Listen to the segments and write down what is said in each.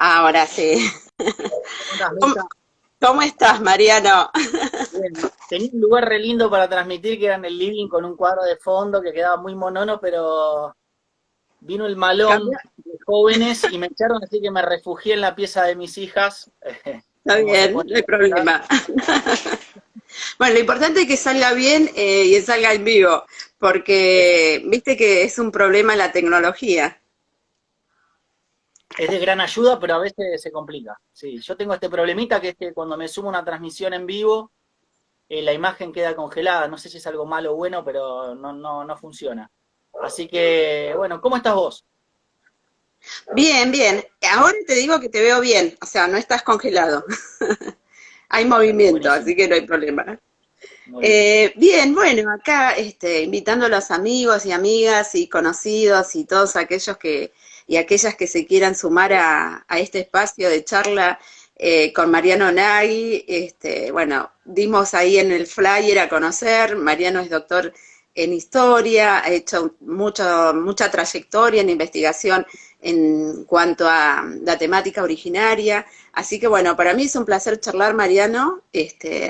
Ahora sí. ¿Cómo andás, ¿Cómo, Mirta? cómo estás, Mariano? Bien. Tenía un lugar re lindo para transmitir que era en el living con un cuadro de fondo que quedaba muy monono, pero vino el malón Cambia. de jóvenes y me echaron, así que me refugié en la pieza de mis hijas, Está como se bien, pone no hay acá. problema. Bueno, lo importante es que salga bien y que salga en vivo, porque viste que es un problema la tecnología. Es de gran ayuda, pero a veces se complica. Sí, yo tengo este problemita que es que cuando me sumo a una transmisión en vivo, la imagen queda congelada. No sé si es algo malo o bueno, pero no funciona. Así que, bueno, ¿cómo estás vos? Bien, bien. Ahora te digo que te veo bien, o sea, no estás congelado. Hay movimiento, Buenísimo. así que no hay problema. Muy bien. Bien, bueno, acá invitando a los amigos y amigas y conocidos y todos aquellos que y aquellas que se quieran sumar a este espacio de charla con Mariano Nagui. Bueno, dimos ahí en el flyer a conocer. Mariano es doctor en historia, ha hecho mucha trayectoria en investigación en cuanto a la temática originaria. Así que bueno, para mí es un placer charlar, Mariano,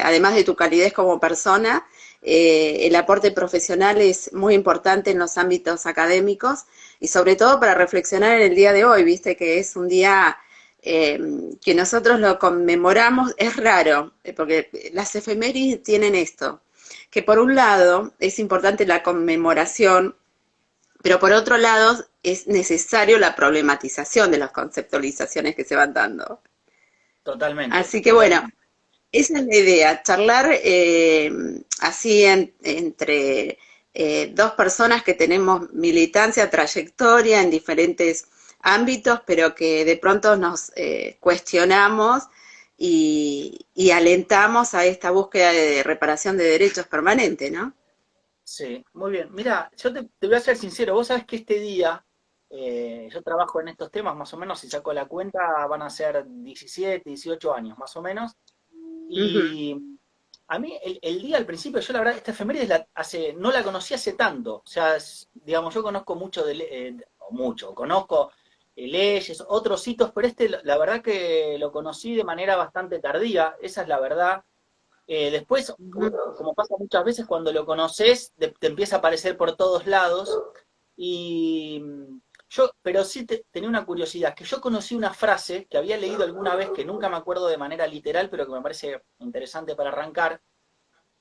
además de tu calidez como persona. El aporte profesional es muy importante en los ámbitos académicos y sobre todo para reflexionar en el día de hoy, viste que es un día eh, que nosotros lo conmemoramos, es raro, porque las efemérides tienen esto, que por un lado es importante la conmemoración, pero por otro lado es necesario la problematización de las conceptualizaciones que se van dando. Totalmente, Así que bueno, totalmente. esa es la idea, charlar así entre dos personas que tenemos militancia, trayectoria en diferentes ámbitos, pero que de pronto nos cuestionamos y alentamos a esta búsqueda de reparación de derechos permanente, ¿no? Sí, muy bien. Mira, yo te voy a ser sincero, vos sabés que este día yo trabajo en estos temas, más o menos, si saco la cuenta, van a ser 17, 18 años, más o menos. Ujú. Y a mí el día al principio, yo la verdad, esta efeméride no la conocí hace tanto. O sea, digamos, yo conozco mucho o mucho, conozco leyes, otros hitos, pero la verdad que lo conocí de manera bastante tardía, esa es la verdad. Después, Ujú. como pasa muchas veces, cuando lo conoces, te empieza a aparecer por todos lados. Y pero sí tenía una curiosidad, que yo conocí una frase que había leído alguna vez, que nunca me acuerdo de manera literal, pero que me parece interesante para arrancar,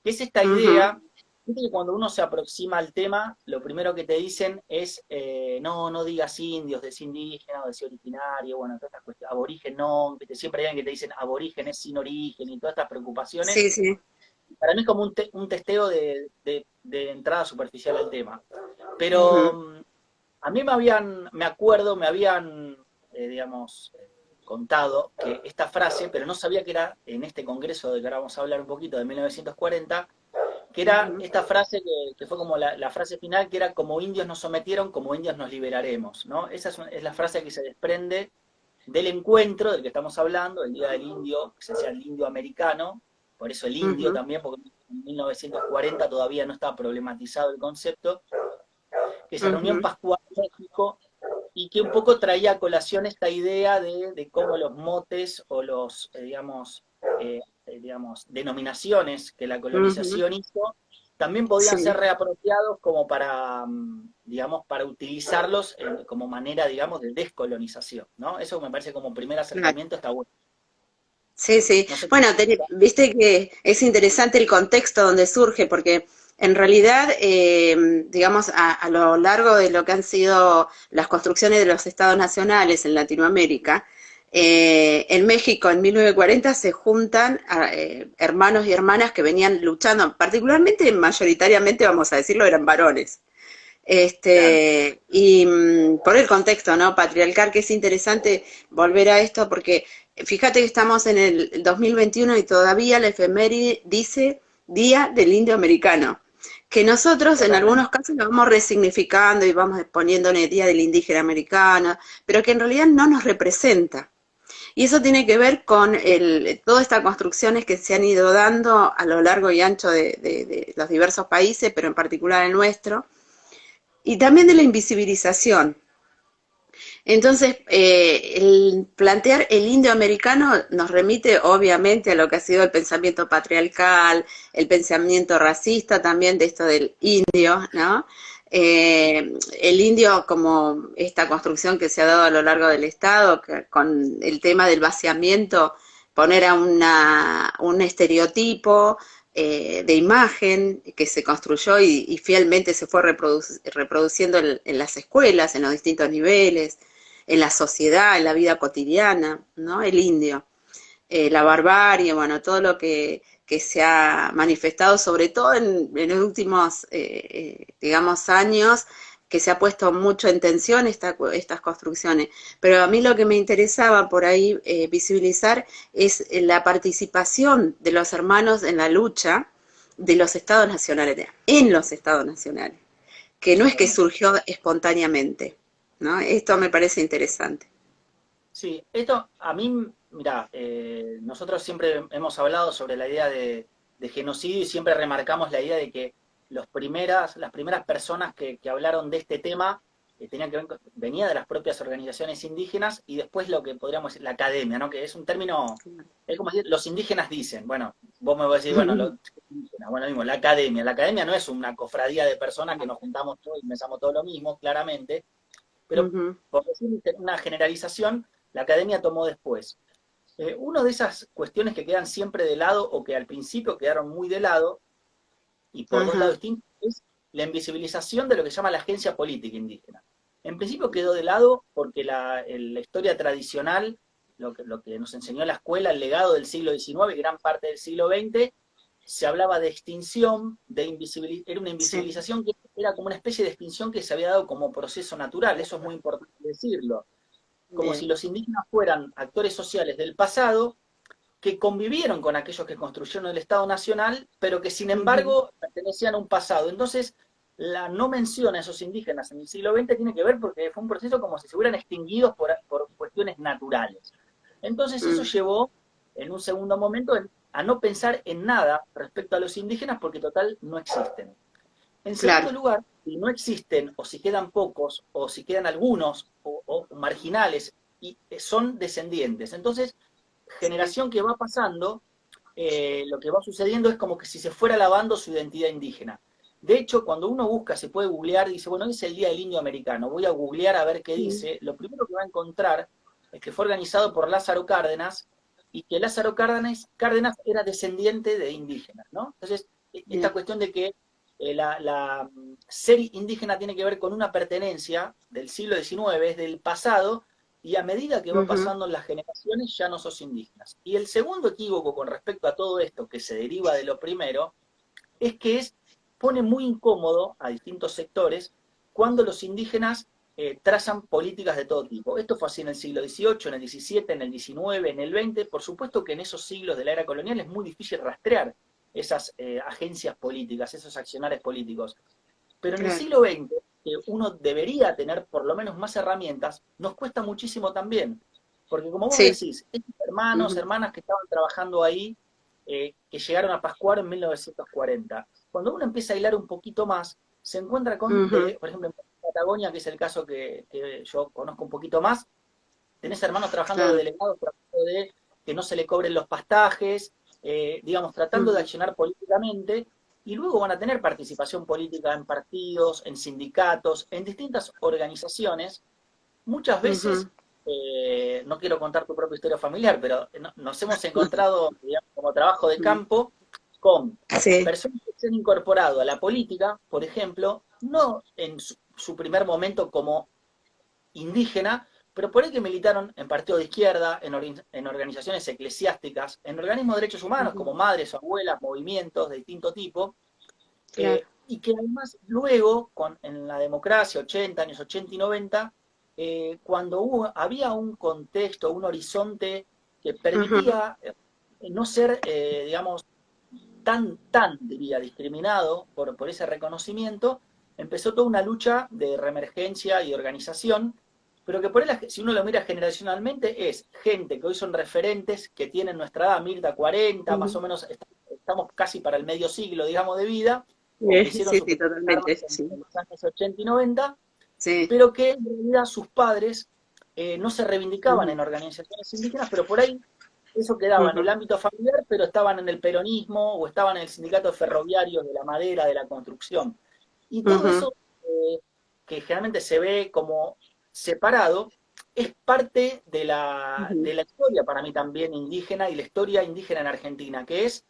que es esta Ujú. idea, viste que cuando uno se aproxima al tema, lo primero que te dicen es, no digas indios, decí indígena o decí originario, bueno, todas estas cuestiones, aborigen no, ¿viste? Siempre hay alguien que te dicen aborígenes sin origen y todas estas preocupaciones. Sí, sí. Para mí es como un testeo de entrada superficial al tema. Pero Ujú. a mí me acuerdo, me habían, digamos, contado que esta frase, pero no sabía que era en este congreso de que ahora vamos a hablar un poquito, de 1940, que era Ujú. esta frase que fue como la frase final, que era como indios nos sometieron, como indios nos liberaremos, ¿no? Esa es la frase que se desprende del encuentro del que estamos hablando, el Día del Indio, que se decía el indio americano, por eso el indio Ujú. también, porque en 1940 todavía no estaba problematizado el concepto, que se reunió en Ujú. Pascual, México, y que un poco traía a colación esta idea de cómo los motes o digamos, denominaciones que la Ujú. colonización hizo, también podían ser Sí. reapropiados como para, digamos, para utilizarlos como manera, digamos, de descolonización, ¿no? Eso me parece como primer Claro. acercamiento está bueno. Sí, sí. No sé qué Bueno, pensás. viste que es interesante el contexto donde surge, porque en realidad, digamos, a lo largo de lo que han sido las construcciones de los estados nacionales en Latinoamérica, en México en 1940 se juntan hermanos y hermanas que venían luchando, particularmente, mayoritariamente, vamos a decirlo, eran varones. Claro. Por el contexto, ¿no? Patriarcal, que es interesante volver a esto porque fíjate que estamos en el 2021 y todavía la efeméride dice Día del Indio Americano, que nosotros en Totalmente. algunos casos lo vamos resignificando y vamos poniéndole Día del Indígena Americano, pero que en realidad no nos representa. Y eso tiene que ver con todas estas construcciones que se han ido dando a lo largo y ancho de los diversos países, pero en particular el nuestro, y también de la invisibilización. Entonces, el plantear el indio americano nos remite obviamente a lo que ha sido el pensamiento patriarcal, el pensamiento racista también de esto del indio, ¿no? El indio como esta construcción que se ha dado a lo largo del Estado, con el tema del vaciamiento, poner a un estereotipo de imagen que se construyó y fielmente se fue reproduciendo en las escuelas, en los distintos niveles, en la sociedad, en la vida cotidiana, ¿no? El indio, la barbarie, bueno, todo lo que se ha manifestado, sobre todo en los últimos, digamos, años, que se ha puesto mucho en tensión estas construcciones. Pero a mí lo que me interesaba por ahí visibilizar es la participación de los hermanos en la lucha de los estados nacionales, en los estados nacionales, que no es que Exactamente. surgió espontáneamente, ¿no? Esto me parece interesante. Sí, esto a mí, mira, nosotros siempre hemos hablado sobre la idea de genocidio y siempre remarcamos la idea de que las primeras personas que hablaron de este tema tenían que ver, venía de las propias organizaciones indígenas y después lo que podríamos decir, la academia, ¿no? Que es un término, es como decir, los indígenas dicen, bueno, vos me vas a decir, bueno, los indígenas, bueno, mismo, la academia no es una cofradía de personas que nos juntamos todos y pensamos todo lo mismo, claramente, pero Ujú, por decir una generalización, la academia tomó después. Una de esas cuestiones que quedan siempre de lado o que al principio quedaron muy de lado y por dos lados ajá, distintos es la invisibilización de lo que se llama la agencia política indígena. En principio quedó de lado porque la historia tradicional, lo que nos enseñó la escuela, el legado del siglo XIX y gran parte del siglo XX, se hablaba de extinción, era una sí, invisibilización que era como una especie de extinción que se había dado como proceso natural, eso es muy importante decirlo, como si bien, los indígenas fueran actores sociales del pasado que convivieron con aquellos que construyeron el Estado Nacional, pero que sin ujú, embargo pertenecían a un pasado. Entonces, la no mención a esos indígenas en el siglo XX tiene que ver porque fue un proceso como si se hubieran extinguido por cuestiones naturales. Entonces, eso mm, llevó, en un segundo momento, a no pensar en nada respecto a los indígenas porque total no existen. En claro, segundo lugar, si no existen, o si quedan pocos, o si quedan algunos, o marginales, y son descendientes. Entonces, sí, generación que va pasando, lo que va sucediendo es como que si se fuera lavando su identidad indígena. De hecho, cuando uno busca, se puede googlear, dice, bueno, hoy es el Día del Indio Americano, voy a googlear a ver qué mm, dice, lo primero que va a encontrar es que fue organizado por Lázaro Cárdenas y que Lázaro Cárdenas era descendiente de indígenas, ¿no? Entonces, esta bien, cuestión de que ser indígena tiene que ver con una pertenencia del siglo XIX, es del pasado, y a medida que va ujú, pasando las generaciones ya no sos indígenas. Y el segundo equívoco con respecto a todo esto, que se deriva de lo primero, es que pone muy incómodo a distintos sectores cuando los indígenas trazan políticas de todo tipo. Esto fue así en el siglo XVIII, en el XVII, en el XIX, en el XX. Por supuesto que en esos siglos de la era colonial es muy difícil rastrear esas agencias políticas, esos accionarios políticos. Pero en el claro, siglo XX, que uno debería tener por lo menos más herramientas, nos cuesta muchísimo también. Porque como vos sí, decís, estos hermanos, ujú, hermanas que estaban trabajando ahí, que llegaron a Pascuaro en 1940, cuando uno empieza a hilar un poquito más, se encuentra con, ujú, por ejemplo, en Patagonia, que es el caso que yo conozco un poquito más, tenés hermanos trabajando de claro, delegados, tratando de que no se le cobren los pastajes, digamos, tratando de ujú, accionar políticamente, y luego van a tener participación política en partidos, en sindicatos, en distintas organizaciones. Muchas veces, ujú, no quiero contar tu propia historia familiar, pero nos hemos encontrado, digamos, como trabajo de mm, campo con sí, personas que se han incorporado a la política, por ejemplo, no en su primer momento como indígena, pero por ahí que militaron en partidos de izquierda, en organizaciones eclesiásticas, en organismos de derechos humanos ujú, como madres o abuelas, movimientos de distinto tipo, claro, y que además luego, en la democracia, 80 años 80 y 90, cuando había un contexto, un horizonte que ujú, permitía no ser, digamos, diría, discriminado por ese reconocimiento, empezó toda una lucha de reemergencia y de organización, pero que por él, si uno lo mira generacionalmente, es gente que hoy son referentes, que tienen nuestra edad, Mirta 40, más ujú, o menos estamos casi para el medio siglo, digamos, de vida, o que hicieron sí, sus sí, primeras armas totalmente, en sí, los años 80 y 90, sí, pero que en realidad sus padres no se reivindicaban Ujú, en organizaciones indígenas, pero por ahí eso quedaba en el ujú, ámbito familiar, pero estaban en el peronismo o estaban en el sindicato ferroviario de la madera, de la construcción. Y todo ujú, eso que generalmente se ve como separado, es parte ujú. de la historia para mí también indígena y la historia indígena en Argentina, que es,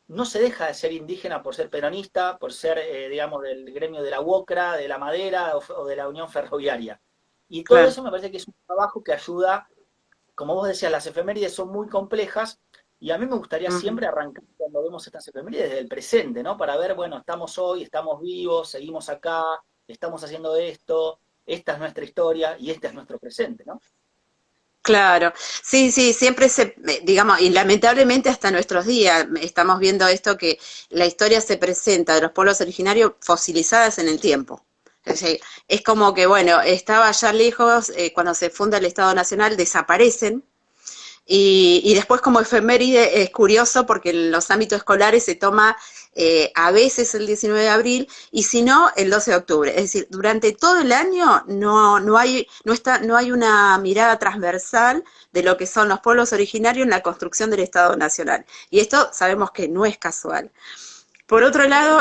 no se deja de ser indígena por ser peronista, por ser, digamos, del gremio de la UOCRA, de la madera o de la Unión Ferroviaria. Y todo Claro. eso me parece que es un trabajo que ayuda, como vos decías, las efemérides son muy complejas y a mí me gustaría Ujú. siempre arrancar cuando vemos estas efemérides desde el presente, ¿no? Para ver, bueno, estamos hoy, estamos vivos, seguimos acá, estamos haciendo esto, esta es nuestra historia y este es nuestro presente, ¿no? Claro, sí, sí, siempre digamos, y lamentablemente hasta nuestros días estamos viendo esto que la historia se presenta de los pueblos originarios fosilizadas en el tiempo. Es decir, es como que, bueno, estaba allá lejos, cuando se funda el Estado Nacional, desaparecen, y después como efeméride es curioso porque en los ámbitos escolares se toma a veces el 19 de abril y si no el 12 de octubre. Es decir, durante todo el año no hay una mirada transversal de lo que son los pueblos originarios en la construcción del Estado Nacional. Y esto sabemos que no es casual. Por otro lado,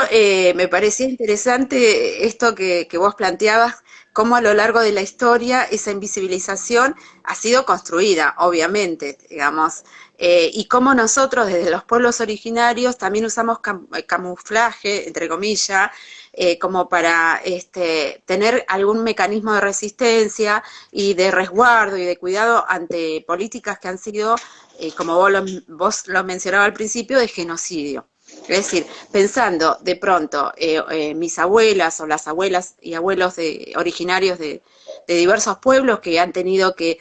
me parecía interesante esto que vos planteabas, cómo a lo largo de la historia esa invisibilización ha sido construida, obviamente, digamos, y cómo nosotros desde los pueblos originarios también usamos camuflaje, entre comillas, como para tener algún mecanismo de resistencia y de resguardo y de cuidado ante políticas que han sido, como vos lo mencionabas al principio, de genocidio. Es decir, pensando de pronto mis abuelas o las abuelas y abuelos originarios de diversos pueblos que han tenido que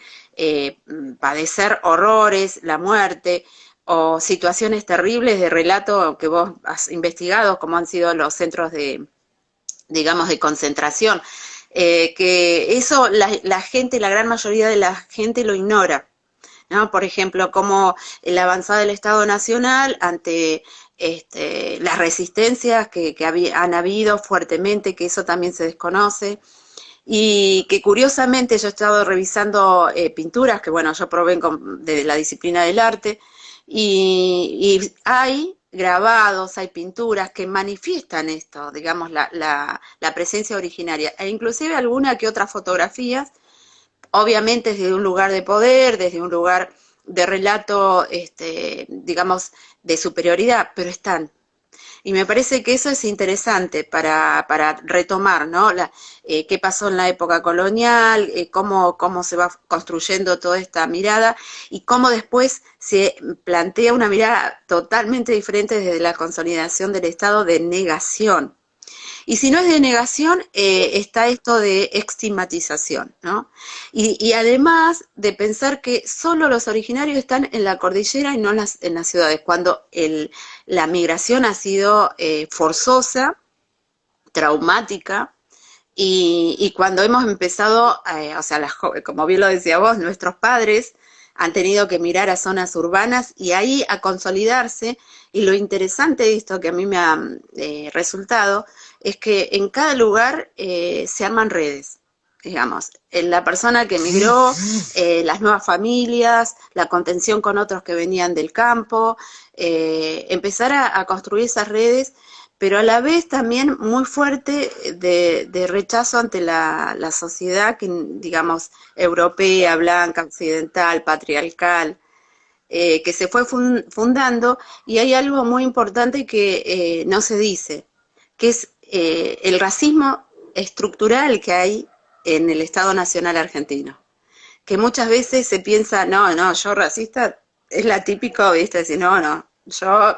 padecer horrores, la muerte o situaciones terribles de relato que vos has investigado, como han sido los centros digamos, de concentración, que eso la gente, la gran mayoría de la gente lo ignora. ¿No? Por ejemplo, como la avanzada del Estado Nacional ante las resistencias que han habido fuertemente, que eso también se desconoce, y que curiosamente yo he estado revisando pinturas, que bueno, yo provengo de la disciplina del arte, y hay grabados, hay pinturas que manifiestan esto, digamos, la presencia originaria, e inclusive alguna que otras fotografías obviamente desde un lugar de poder, desde un lugar de relato, digamos, de superioridad, pero están. Y me parece que eso es interesante para retomar, ¿no? Qué pasó en la época colonial, cómo se va construyendo toda esta mirada y cómo después se plantea una mirada totalmente diferente desde la consolidación del Estado de negación. Y si no es de negación, está esto de estigmatización, ¿no? Y además de pensar que solo los originarios están en la cordillera y no en las ciudades, cuando la migración ha sido forzosa, traumática, y cuando hemos empezado, o sea, como bien lo decía vos, nuestros padres han tenido que mirar a zonas urbanas y ahí a consolidarse. Y lo interesante de esto que a mí me ha resultado es que en cada lugar se arman redes. Digamos, la persona que emigró, las nuevas familias, la contención con otros que venían del campo, empezar a construir esas redes pero a la vez también muy fuerte de rechazo ante la sociedad, que, digamos, europea, blanca, occidental, patriarcal, que se fue fundando, y hay algo muy importante que no se dice, que es el racismo estructural que hay en el Estado Nacional argentino que muchas veces se piensa, no, no, yo racista es la típica, ¿viste? Decir, no, no, yo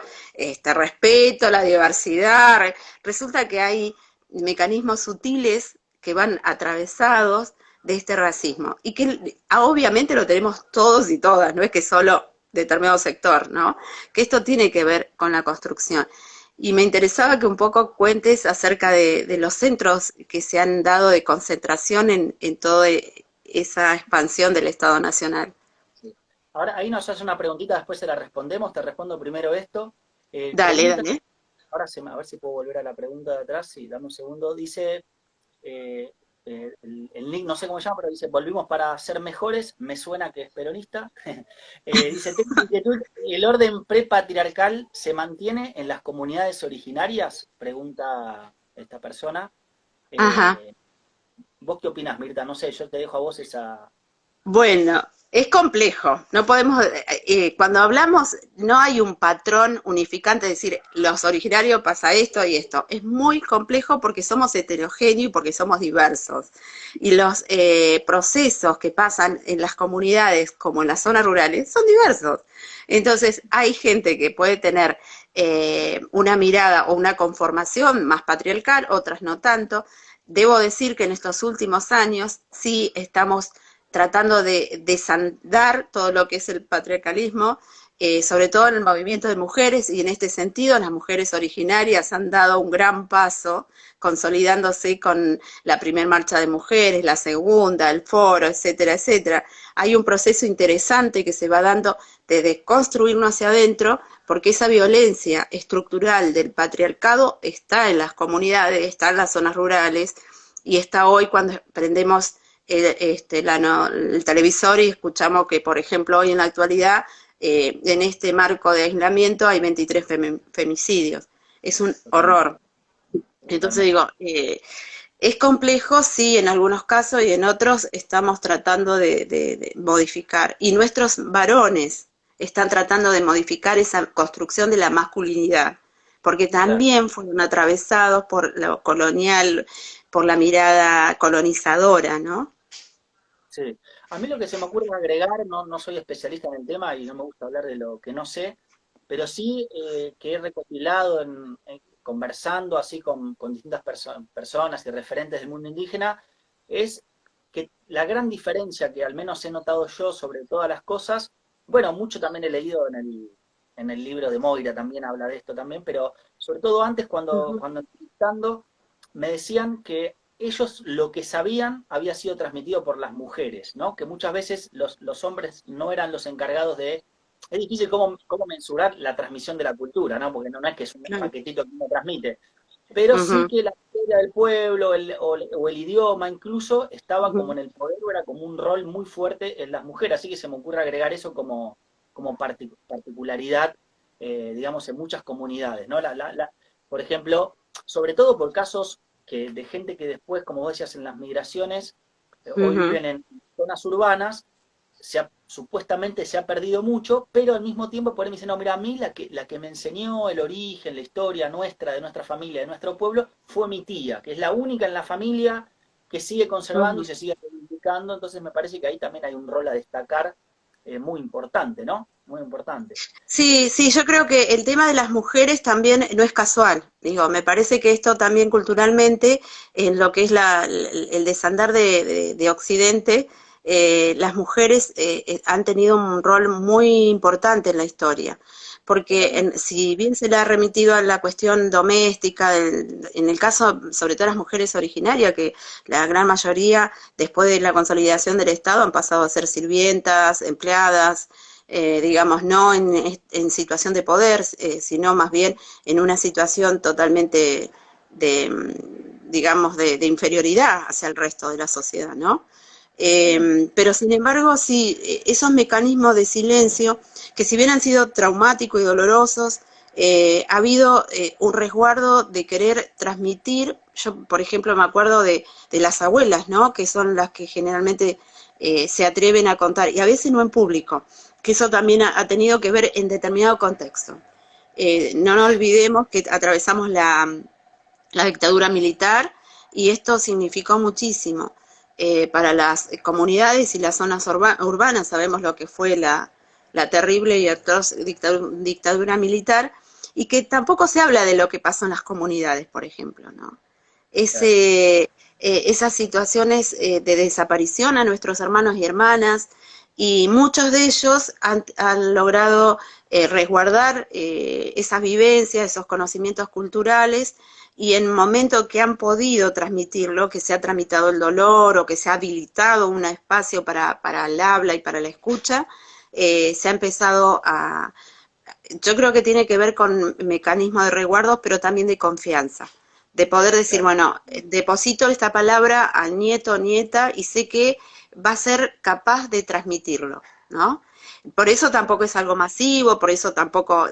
respeto la diversidad. Resulta que hay mecanismos sutiles que van atravesados de este racismo y que obviamente lo tenemos todos y todas, no es que solo determinado sector, ¿no? Que esto tiene que ver con la construcción. Y me interesaba que un poco cuentes acerca de los centros que se han dado de concentración en toda esa expansión del Estado Nacional. Sí. Ahora ahí nos hace una preguntita, después se la respondemos, te respondo primero esto. Dale, Pregunta, dale. ahora a ver si puedo volver a la pregunta de atrás, sí, dame un segundo. Dice, el link no sé cómo se llama, pero dice, volvimos para ser mejores, me suena que es peronista. Dice, tengo una inquietud, ¿el orden prepatriarcal se mantiene en las comunidades originarias? Pregunta esta persona. Ajá. Eh, ¿Vos qué opinás, Mirta? No sé, yo te dejo a vos esa... Bueno, es complejo. No podemos, cuando hablamos, no hay un patrón unificante, es decir, los originarios pasa esto y esto. Es muy complejo porque somos heterogéneos y porque somos diversos. Y los procesos que pasan en las comunidades, como en las zonas rurales, son diversos. Entonces, hay gente que puede tener una mirada o una conformación más patriarcal, otras no tanto. Debo decir que en estos últimos años sí estamos tratando de desandar todo lo que es el patriarcalismo, sobre todo en el movimiento de mujeres, y en este sentido las mujeres originarias han dado un gran paso, consolidándose con la primera marcha de mujeres, la segunda, el foro, etcétera, etcétera. Hay un proceso interesante que se va dando de desconstruirnos hacia adentro, porque esa violencia estructural del patriarcado está en las comunidades, está en las zonas rurales, y está hoy cuando prendemos el televisor y escuchamos que, por ejemplo, hoy en la actualidad, en este marco de aislamiento hay 23 femicidios. Es un Totalmente, horror. Entonces totalmente. digo, es complejo, sí, en algunos casos y en otros estamos tratando de modificar. Y nuestros varones están tratando de modificar esa construcción de la masculinidad, porque Claro. también fueron atravesados por lo colonial, por la mirada colonizadora, ¿no? Sí. A mí lo que se me ocurre agregar, no soy especialista en el tema y no me gusta hablar de lo que no sé, pero sí que he recopilado conversando así con distintas personas y referentes del mundo indígena, es que la gran diferencia que al menos he notado yo sobre todas las cosas, bueno, mucho también he leído en el libro de Moira, también habla de esto también, pero sobre todo antes Ujú, cuando entrevistando, me decían que ellos lo que sabían había sido transmitido por las mujeres, ¿no? Que muchas veces los hombres no eran los encargados de... Es difícil cómo mensurar la transmisión de la cultura, ¿no? Porque no es que es un claro. paquetito que uno transmite, pero sí Ujú, que la historia del pueblo o el idioma incluso estaba como ujú. en el poder, o era como un rol muy fuerte en las mujeres, así que se me ocurre agregar eso como particularidad, digamos, en muchas comunidades, ¿no? Por ejemplo, sobre todo por casos de gente que después, como vos decías, en las migraciones, hoy Ujú. viven en zonas urbanas, supuestamente se ha perdido mucho, pero al mismo tiempo por ahí me dicen, no, mira, a mí la que me enseñó el origen, la historia nuestra, de nuestra familia, de nuestro pueblo, fue mi tía, que es la única en la familia que sigue conservando y Ujú. se sigue reivindicando, entonces me parece que ahí también hay un rol a destacar muy importante, ¿no? Muy importante. Sí, sí, yo creo que el tema de las mujeres también no es casual. Digo, me parece que esto también culturalmente, en lo que es el desandar de Occidente, las mujeres han tenido un rol muy importante en la historia. Porque Totalmente. si bien se le ha remitido a la cuestión doméstica, en el caso sobre todo las mujeres originarias, que la gran mayoría después de la consolidación del Estado han pasado a ser sirvientas, empleadas, digamos, no en situación de poder, sino más bien en una situación totalmente digamos, de inferioridad hacia el resto de la sociedad, ¿no? Totalmente. Pero sin embargo, sí, esos mecanismos de silencio, que si bien han sido traumáticos y dolorosos, ha habido un resguardo de querer transmitir. Yo, por ejemplo, me acuerdo de las abuelas, ¿no? Que son las que generalmente se atreven a contar, y a veces no en público, que eso también ha tenido que ver en determinado contexto. No nos olvidemos que atravesamos la dictadura militar y esto significó muchísimo para las comunidades y las zonas urbanas. Sabemos lo que fue la terrible y atroz dictadura militar, y que tampoco se habla de lo que pasó en las comunidades, por ejemplo, ¿no? Claro. Esas situaciones de desaparición a nuestros hermanos y hermanas, y muchos de ellos han logrado resguardar esas vivencias, esos conocimientos culturales, y en el momento que han podido transmitirlo, que se ha tramitado el dolor o que se ha habilitado un espacio para el habla y para la escucha, se ha empezado yo creo que tiene que ver con mecanismos de resguardo, pero también de confianza, de poder decir, Claro. bueno, deposito esta palabra al nieto o nieta y sé que va a ser capaz de transmitirlo, ¿no? Por eso tampoco es algo masivo, por eso tampoco,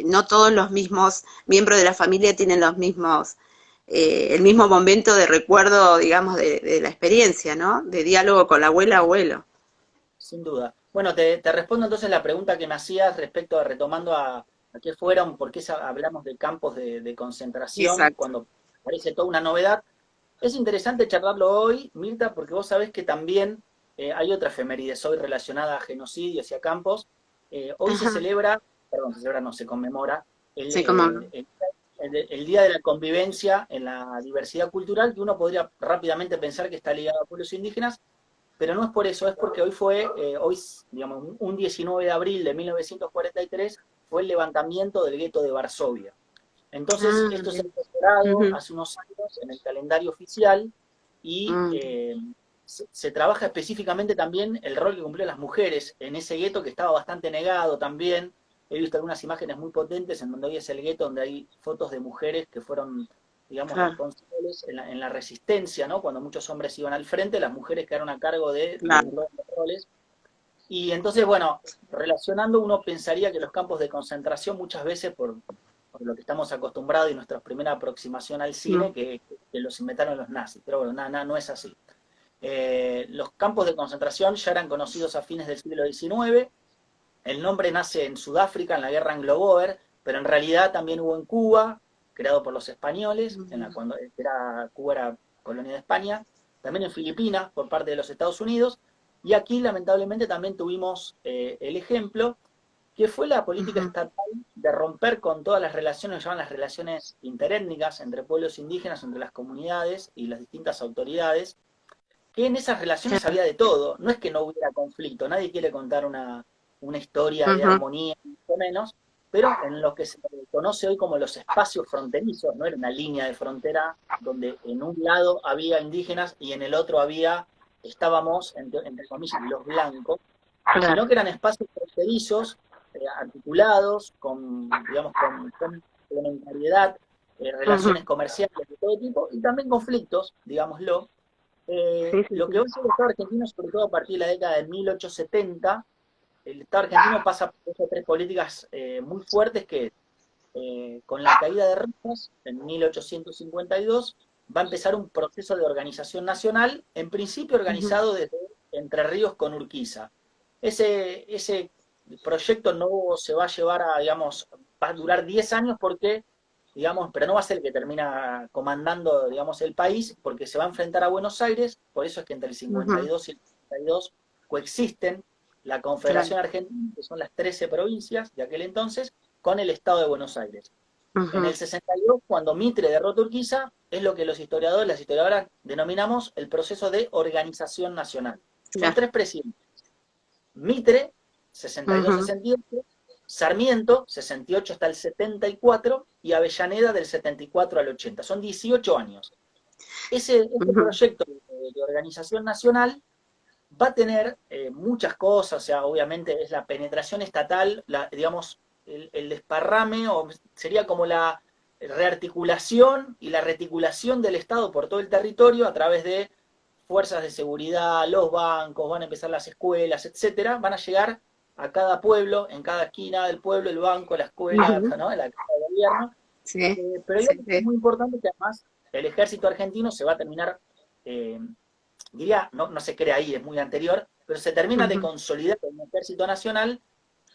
no todos los mismos miembros de la familia tienen los mismos, el mismo momento de recuerdo, digamos, de la experiencia, ¿no? De diálogo con la abuela, abuelo. Sin duda. Bueno, te respondo entonces la pregunta que me hacías respecto a retomando a qué fueron, por qué hablamos de campos de concentración, Exacto. cuando parece toda una novedad. Es interesante charlarlo hoy, Mirta, porque vos sabés que también hay otra efemérides hoy relacionada a genocidios y a campos. Hoy se Ajá. celebra, perdón, se celebra, no, se conmemora Sí, como no. el Día de la Convivencia en la Diversidad Cultural, que uno podría rápidamente pensar que está ligado a pueblos indígenas, pero no es por eso, es porque hoy, digamos, un 19 de abril de 1943 fue el levantamiento del gueto de Varsovia. Entonces, Ah, esto se ha bien. incorporado Ujú. hace unos años en el calendario oficial y Mm, se trabaja específicamente también el rol que cumplieron las mujeres en ese gueto que estaba bastante negado también. He visto algunas imágenes muy potentes en donde hoy es el gueto, donde hay fotos de mujeres que fueron, digamos, claro, responsables en la resistencia, ¿no? Cuando muchos hombres iban al frente, las mujeres quedaron a cargo de claro. todos los roles. Y entonces, bueno, relacionando, uno pensaría que los campos de concentración muchas veces por lo que estamos acostumbrados y nuestra primera aproximación al cine, Mm, que los inventaron los nazis. Pero bueno, nada, no es así. Los campos de concentración ya eran conocidos a fines del siglo XIX. El nombre nace en Sudáfrica, en la guerra Anglo-Boer, pero en realidad también hubo en Cuba, creado por los españoles, mm, cuando Cuba era colonia de España, también en Filipinas por parte de los Estados Unidos, y aquí lamentablemente también tuvimos el ejemplo que fue la política ujú. estatal de romper con todas las relaciones, que llaman las relaciones interétnicas entre pueblos indígenas, entre las comunidades y las distintas autoridades, que en esas relaciones Claro. había de todo. No es que no hubiera conflicto, nadie quiere contar una historia de Ujú. armonía, mucho menos, pero en lo que se conoce hoy como los espacios fronterizos, no era una línea de frontera donde en un lado había indígenas y en el otro estábamos, entre comillas, los blancos, Claro. sino que eran espacios fronterizos, articulados, digamos, con complementariedad, Ujú. relaciones comerciales de todo tipo, y también conflictos, digámoslo. Sí, sí, Lo sí. que hoy es el Estado argentino, sobre todo a partir de la década de 1870, el Estado argentino pasa por esas tres políticas muy fuertes que con la caída de Rosas en 1852 va a empezar un proceso de organización nacional, en principio Ujú. organizado desde Entre Ríos con Urquiza. Ese proyecto no se va a llevar a, digamos, va a durar 10 años porque, digamos, pero no va a ser el que termina comandando, digamos, el país, porque se va a enfrentar a Buenos Aires, por eso es que entre el Ujú. 52 y el 52 coexisten la Claro. Confederación Argentina, que son las 13 provincias de aquel entonces, con el Estado de Buenos Aires. En Ujú. el 62, cuando Mitre derrota a Urquiza, es lo que los historiadores, las historiadoras denominamos el proceso de organización nacional. Son Claro. tres presidentes. Mitre, Ujú. 62-68, Sarmiento, 68 hasta el 74, y Avellaneda del 74 al 80. Son 18 años. Ese Ujú. proyecto de organización nacional va a tener muchas cosas, o sea, obviamente es la penetración estatal, digamos, el desparrame, o sería como la rearticulación y la reticulación del Estado por todo el territorio a través de fuerzas de seguridad, los bancos, van a empezar las escuelas, etcétera, van a llegar a cada pueblo, en cada esquina del pueblo, el banco, la escuela, Ujú. ¿no? La casa de gobierno. Sí, Pero hay sí, algo que es sí. muy importante que además el ejército argentino se va a terminar eh, diría, no, no se crea ahí, es muy anterior, pero se termina de Ujú. consolidar el ejército nacional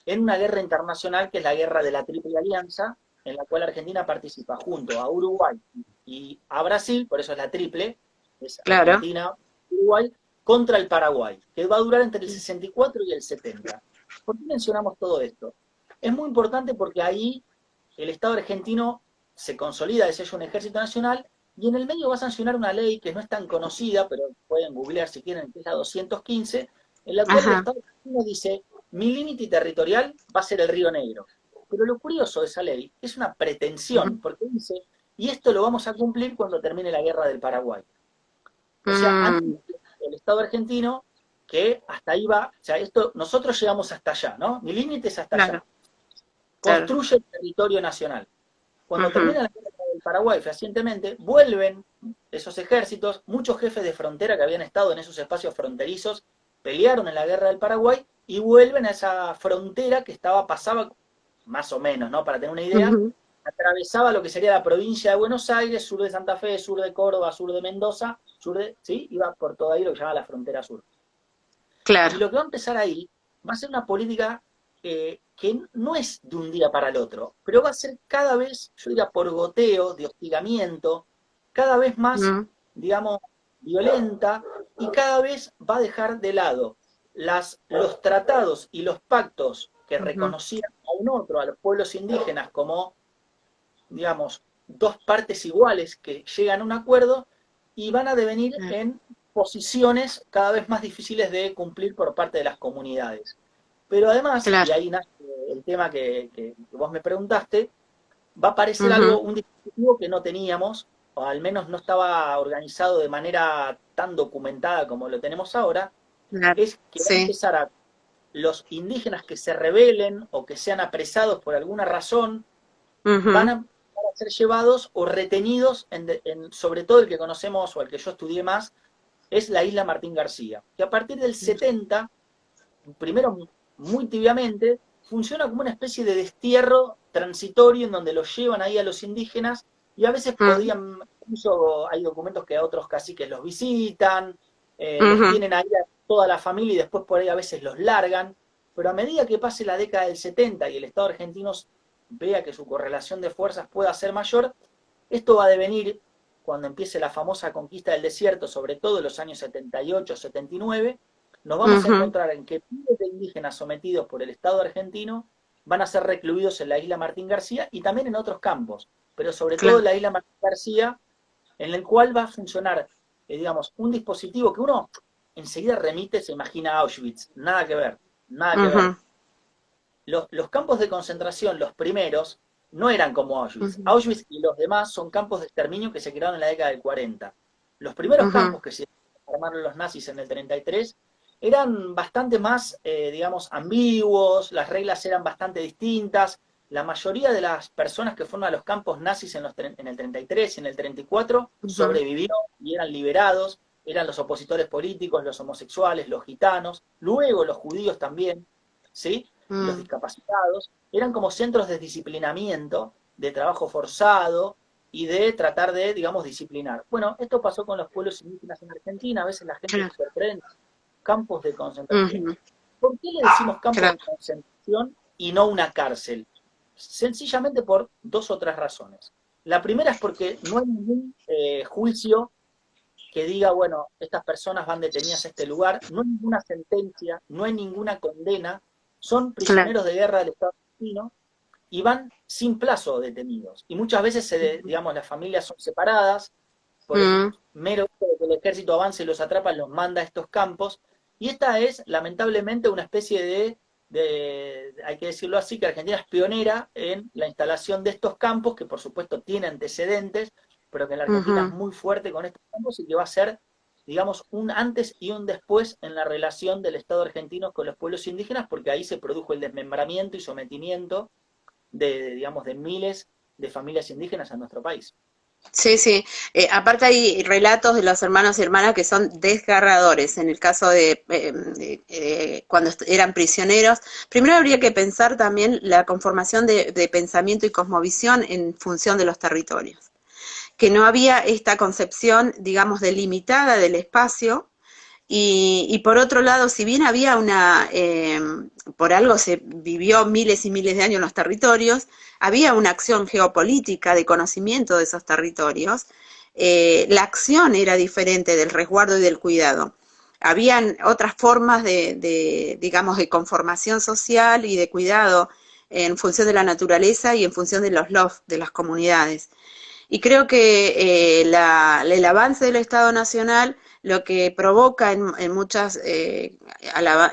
en una guerra internacional que es la guerra de la Triple Alianza, en la cual Argentina participa junto a Uruguay y a Brasil, por eso es la triple, es Claro. Argentina, Uruguay, contra el Paraguay, que va a durar entre el 64 y el 70. ¿Por qué mencionamos todo esto? Es muy importante porque ahí el Estado argentino se consolida, es un ejército nacional, y en el medio va a sancionar una ley que no es tan conocida, pero pueden googlear si quieren, que es la 215, en la cual el Ajá. Estado argentino dice, mi límite territorial va a ser el Río Negro. Pero lo curioso de esa ley es una pretensión, Ujú. porque dice, y esto lo vamos a cumplir cuando termine la guerra del Paraguay. O sea, Mm, anuncia el Estado argentino que hasta ahí va, o sea, esto, nosotros llegamos hasta allá, ¿no? Mi límite es hasta claro, allá. claro. Construye el territorio nacional. Cuando Ujú. termina la guerra Paraguay fehacientemente, vuelven esos ejércitos, muchos jefes de frontera que habían estado en esos espacios fronterizos pelearon en la guerra del Paraguay y vuelven a esa frontera que pasaba más o menos, ¿no? Para tener una idea, ujú, atravesaba lo que sería la provincia de Buenos Aires, sur de Santa Fe, sur de Córdoba, sur de Mendoza, ¿sí? Iba por todo ahí lo que se llama la frontera sur. Y claro. lo que va a empezar ahí va a ser una política que no es de un día para el otro, pero va a ser cada vez, yo diría, por goteo, de hostigamiento, cada vez más, Mm, digamos, violenta y cada vez va a dejar de lado los tratados y los pactos que ujú, reconocían a un otro, a los pueblos indígenas, como, digamos, dos partes iguales que llegan a un acuerdo y van a devenir claro, en posiciones cada vez más difíciles de cumplir por parte de las comunidades. Pero además, y claro, ahí nace el tema que vos me preguntaste, va a aparecer ujú, algo, un dispositivo que no teníamos, o al menos no estaba organizado de manera tan documentada como lo tenemos ahora, claro, es que va a sí, empezar a los indígenas que se rebelen o que sean apresados por alguna razón, van ujú, a, van a ser llevados o retenidos, sobre todo el que conocemos o el que yo estudié más, es la isla Martín García, que a partir del 70, primero muy tibiamente, funciona como una especie de destierro transitorio en donde los llevan ahí a los indígenas y a veces mm, podían, incluso hay documentos que a otros caciques los visitan, les ujú, tienen ahí a toda la familia y después por ahí a veces los largan, pero a medida que pase la década del 70 y el Estado argentino vea que su correlación de fuerzas pueda ser mayor, esto va a devenir, cuando empiece la famosa conquista del desierto, sobre todo en los años 78, 79, nos vamos a ujú, encontrar en que miles de indígenas sometidos por el Estado argentino van a ser recluidos en la isla Martín García y también en otros campos, pero sobre todo en claro, la isla Martín García, en el cual va a funcionar, digamos, un dispositivo que uno enseguida remite, se imagina a Auschwitz, nada que ver, nada que ver. ujú, Los campos de concentración, los primeros, no eran como Auschwitz. ujú, Auschwitz y los demás son campos de exterminio que se crearon en la década del 40. Los primeros ujú, campos que se armaron los nazis en el 33 eran bastante más, digamos, ambiguos, las reglas eran bastante distintas. La mayoría de las personas que fueron a los campos nazis en el 33 y en el 34 ujú, sobrevivieron y eran liberados. Eran los opositores políticos, los homosexuales, los gitanos, luego los judíos también, ¿sí? Los mm, discapacitados, eran como centros de disciplinamiento, de trabajo forzado y de tratar de, digamos, disciplinar. Bueno, esto pasó con los pueblos indígenas en Argentina, a veces la gente se claro, sorprende, campos de concentración. ujú, ¿Por qué le decimos campos claro, de concentración y no una cárcel? Sencillamente por dos o tres razones. La primera es porque no hay ningún juicio que diga, bueno, estas personas van detenidas a este lugar, no hay ninguna sentencia, no hay ninguna condena, son claro, prisioneros de guerra del Estado argentino y van sin plazo detenidos. Y muchas veces, digamos, las familias son separadas por el mm, mero hecho de que el ejército avance y los atrapa, los manda a estos campos. Y esta es, lamentablemente, una especie hay que decirlo así, que Argentina es pionera en la instalación de estos campos, que por supuesto tiene antecedentes, pero que la Argentina es ujú. muy fuerte con estos campos y que va a ser, digamos, un antes y un después en la relación del Estado argentino con los pueblos indígenas, porque ahí se produjo el desmembramiento y sometimiento digamos, de miles de familias indígenas en nuestro país. Sí, sí. Aparte hay relatos de los hermanos y hermanas que son desgarradores. En el caso de cuando eran prisioneros, primero habría que pensar también la conformación de pensamiento y cosmovisión en función de los territorios. Que no había esta concepción, digamos, delimitada del espacio, y por otro lado, si bien había por algo se vivió miles y miles de años en los territorios, había una acción geopolítica de conocimiento de esos territorios, la acción era diferente del resguardo y del cuidado. Habían otras formas digamos, de conformación social y de cuidado en función de la naturaleza y en función de los LOF, de las comunidades. Y creo que el avance del Estado Nacional lo que provoca en muchas,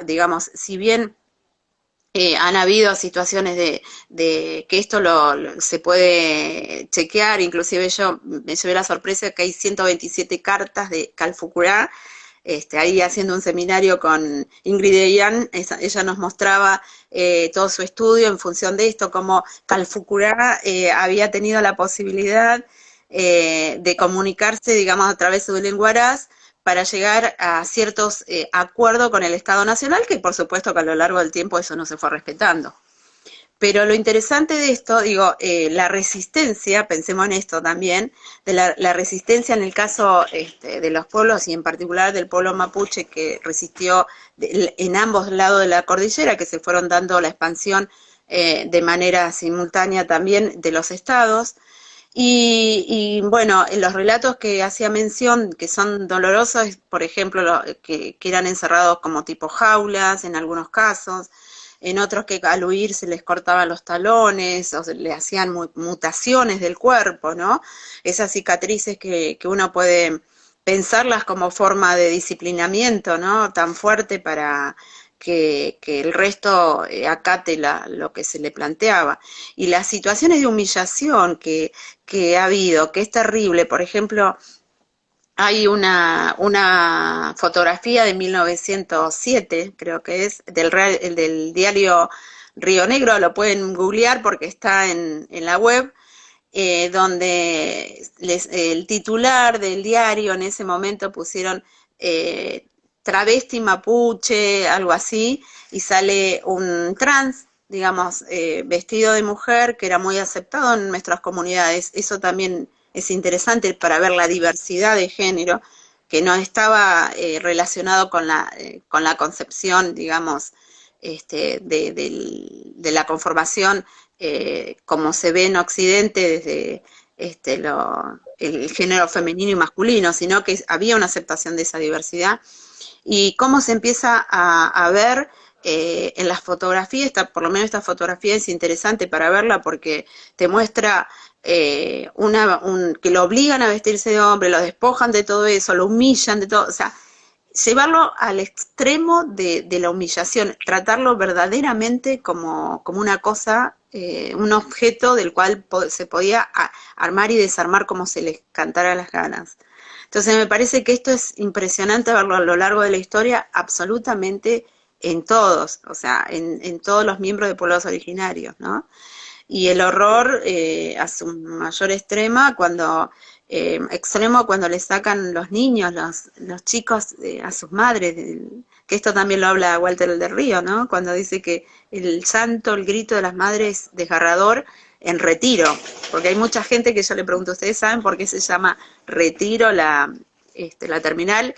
digamos, si bien han habido situaciones de que esto se puede chequear, inclusive yo me llevé la sorpresa que hay 127 cartas de Calfucurá, ahí haciendo un seminario con Ingrid Eyan, ella nos mostraba todo su estudio en función de esto, cómo Calfucurá había tenido la posibilidad de comunicarse, digamos, a través de lenguaraz para llegar a ciertos acuerdos con el Estado Nacional, que por supuesto que a lo largo del tiempo eso no se fue respetando. Pero lo interesante de esto, digo, la resistencia, pensemos en esto también, de la resistencia en el caso de los pueblos y en particular del pueblo mapuche que resistió en ambos lados de la cordillera, que se fueron dando la expansión de manera simultánea también de los estados. Y bueno, en los relatos que hacía mención, que son dolorosos, por ejemplo, que eran encerrados como tipo jaulas en algunos casos, en otros que al huir se les cortaban los talones, o se le hacían mutaciones del cuerpo, ¿no? Esas cicatrices que uno puede pensarlas como forma de disciplinamiento, ¿no? Tan fuerte para que el resto acate lo que se le planteaba. Y las situaciones de humillación que ha habido, que es terrible, por ejemplo, hay una fotografía de 1907, creo que es, del diario Río Negro, lo pueden googlear porque está en la web, donde el titular del diario en ese momento pusieron travesti mapuche, algo así, y sale un trans, digamos, vestido de mujer, que era muy aceptado en nuestras comunidades. Eso también es interesante para ver la diversidad de género, que no estaba relacionado con la concepción, digamos, de la conformación como se ve en Occidente desde el género femenino y masculino, sino que había una aceptación de esa diversidad. Y cómo se empieza a ver en las fotografías, por lo menos esta fotografía es interesante para verla porque te muestra que lo obligan a vestirse de hombre, lo despojan de todo eso, lo humillan de todo, o sea, llevarlo al extremo de la humillación, tratarlo verdaderamente como una cosa, un objeto del cual se podía armar y desarmar como se les cantara las ganas. Entonces me parece que esto es impresionante verlo a lo largo de la historia, absolutamente en todos, o sea, en todos los miembros de pueblos originarios, ¿no? Y el horror a su mayor extremo cuando le sacan los niños, los chicos a sus madres, que esto también lo habla Walter del Río, ¿no? Cuando dice que el llanto, el grito de las madres es desgarrador en Retiro, porque hay mucha gente que yo le pregunto, ¿ustedes saben por qué se llama Retiro la terminal?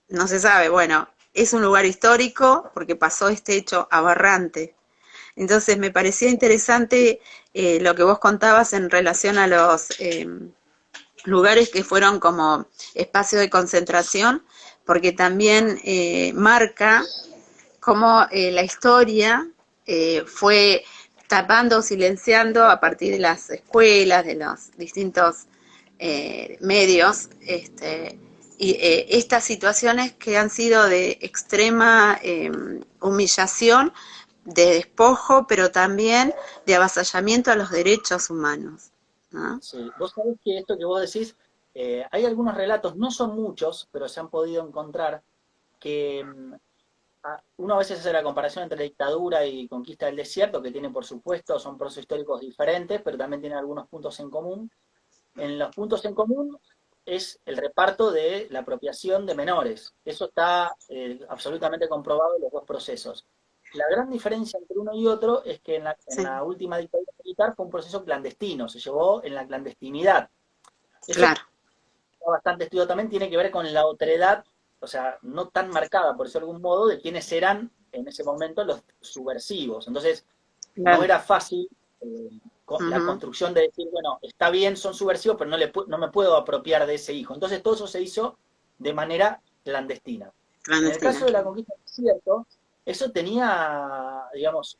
No se sabe, bueno, es un lugar histórico porque pasó este hecho aberrante. Entonces me parecía interesante lo que vos contabas en relación a los lugares que fueron como espacio de concentración, porque también marca cómo la historia fue tapando, silenciando a partir de las escuelas, de los distintos medios, y estas situaciones que han sido de extrema humillación, de despojo, pero también de avasallamiento a los derechos humanos, ¿no? Sí, vos sabés que esto que vos decís, hay algunos relatos, no son muchos, pero se han podido encontrar, que uno a veces hace la comparación entre la dictadura y conquista del desierto, que tienen, por supuesto, son procesos históricos diferentes, pero también tienen algunos puntos en común. En los puntos en común es el reparto de la apropiación de menores. Eso está absolutamente comprobado en los dos procesos. La gran diferencia entre uno y otro es que en Sí, la última dictadura militar fue un proceso clandestino, se llevó en la clandestinidad. Eso claro. está bastante estudiado también, tiene que ver con la otredad, o sea, no tan marcada, por decirlo de algún modo, de quiénes eran en ese momento los subversivos. Entonces, no Claro. era fácil la Ujú. construcción de decir, bueno, está bien, son subversivos, pero no me puedo apropiar de ese hijo. Entonces, todo eso se hizo de manera clandestina. En el Clandestina, caso de la claro. conquista del desierto, eso tenía, digamos,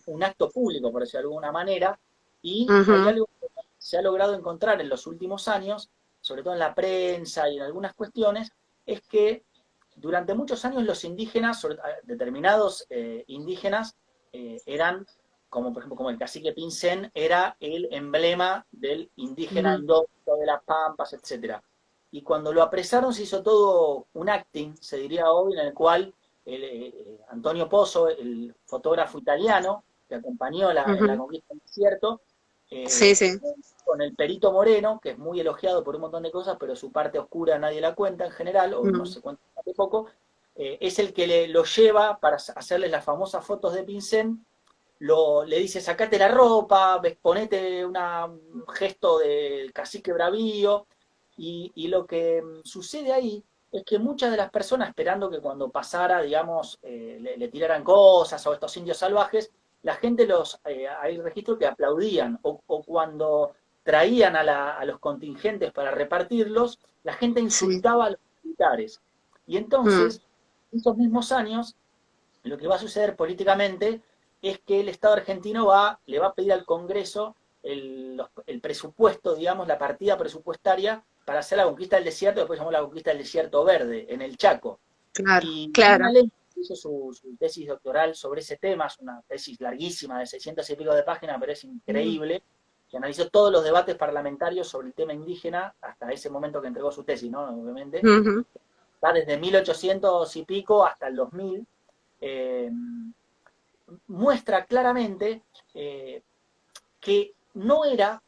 un acto público, por decirlo de alguna manera, y hay Ujú. algo que se ha logrado encontrar en los últimos años, sobre todo en la prensa y en algunas cuestiones, es que durante muchos años los indígenas, determinados indígenas, eran, como por ejemplo, como el cacique Pincén, era el emblema del indígena Ujú. indómito de las pampas, etcétera. y cuando lo apresaron se hizo todo un acting, se diría hoy, en el cual Antonio Pozzo, el fotógrafo italiano, que acompañó en la Ujú. conquista del desierto, Sí, eh, sí. con el Perito Moreno, que es muy elogiado por un montón de cosas, pero su parte oscura nadie la cuenta en general, o no Mm. se cuenta de poco, es el que lo lleva para hacerles las famosas fotos de Pincén, le dice, sacate la ropa, ponete un gesto del cacique bravío, y lo que sucede ahí es que muchas de las personas, esperando que cuando pasara, digamos, le tiraran cosas o estos indios salvajes, la gente hay registros que aplaudían, o cuando traían a los contingentes para repartirlos, la gente Sí. insultaba a los militares. Y Mm. entonces, en esos mismos años, lo que va a suceder políticamente es que el Estado argentino le va a pedir al Congreso el presupuesto, digamos, la partida presupuestaria para hacer la conquista del desierto, después llamó la conquista del desierto verde, en el Chaco. Claro, Y Diana claro. Lenz hizo su tesis doctoral sobre ese tema, es una tesis larguísima, de 600 y pico de páginas, pero es Mm. increíble, que analizó todos los debates parlamentarios sobre el tema indígena hasta ese momento que entregó su tesis, ¿no? Obviamente. Ujú. Va desde 1800 y pico hasta el 2000. eh, Muestra claramente eh, que no era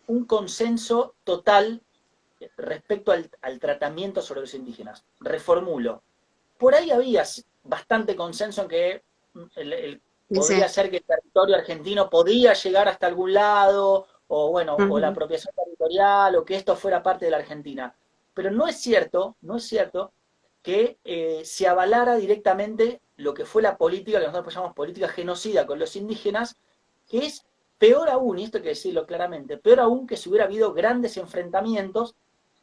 un consenso total respecto al tratamiento sobre los indígenas. Reformulo. Por ahí había bastante consenso en que Sí. podría ser que el territorio argentino podía llegar hasta algún lado, o bueno, o la Ujú. apropiación territorial, o que esto fuera parte de la Argentina. Pero no es cierto que se avalara directamente lo que fue la política, que nosotros llamamos política genocida con los indígenas, que es peor aún, y esto hay que decirlo claramente, peor aún que si hubiera habido grandes enfrentamientos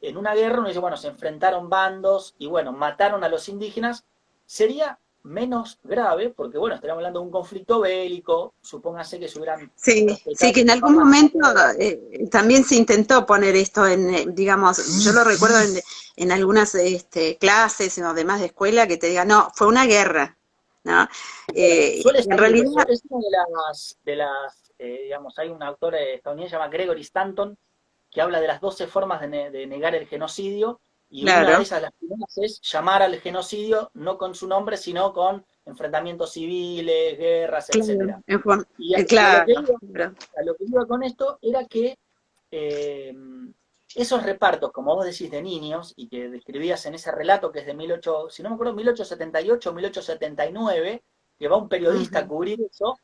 en una guerra, uno dice, bueno, se enfrentaron bandos y bueno, mataron a los indígenas, sería menos grave, porque bueno, estaríamos hablando de un conflicto bélico, supóngase que se hubieran Sí, sí, respetado que en algún normas de momento guerra. también se intentó poner esto en, digamos, yo lo recuerdo en algunas clases o demás de escuela que te digan, no, fue una guerra, ¿no? Bueno, suele Y en salir realidad, eso. Es una de las digamos, hay un autor estadounidense llamado Gregory Stanton, que habla de las 12 formas de negar el genocidio, y una de claro, esas, las primeras, es llamar al genocidio no con su nombre, sino con enfrentamientos civiles, guerras, claro, etcétera. Y a, y a lo que claro, iba, claro. a lo que iba con esto era que eh, esos repartos, como vos decís, de niños, y que describías en ese relato que es de 18, si no me acuerdo, 1878 o 1879, que va un periodista a Ujú. cubrir eso,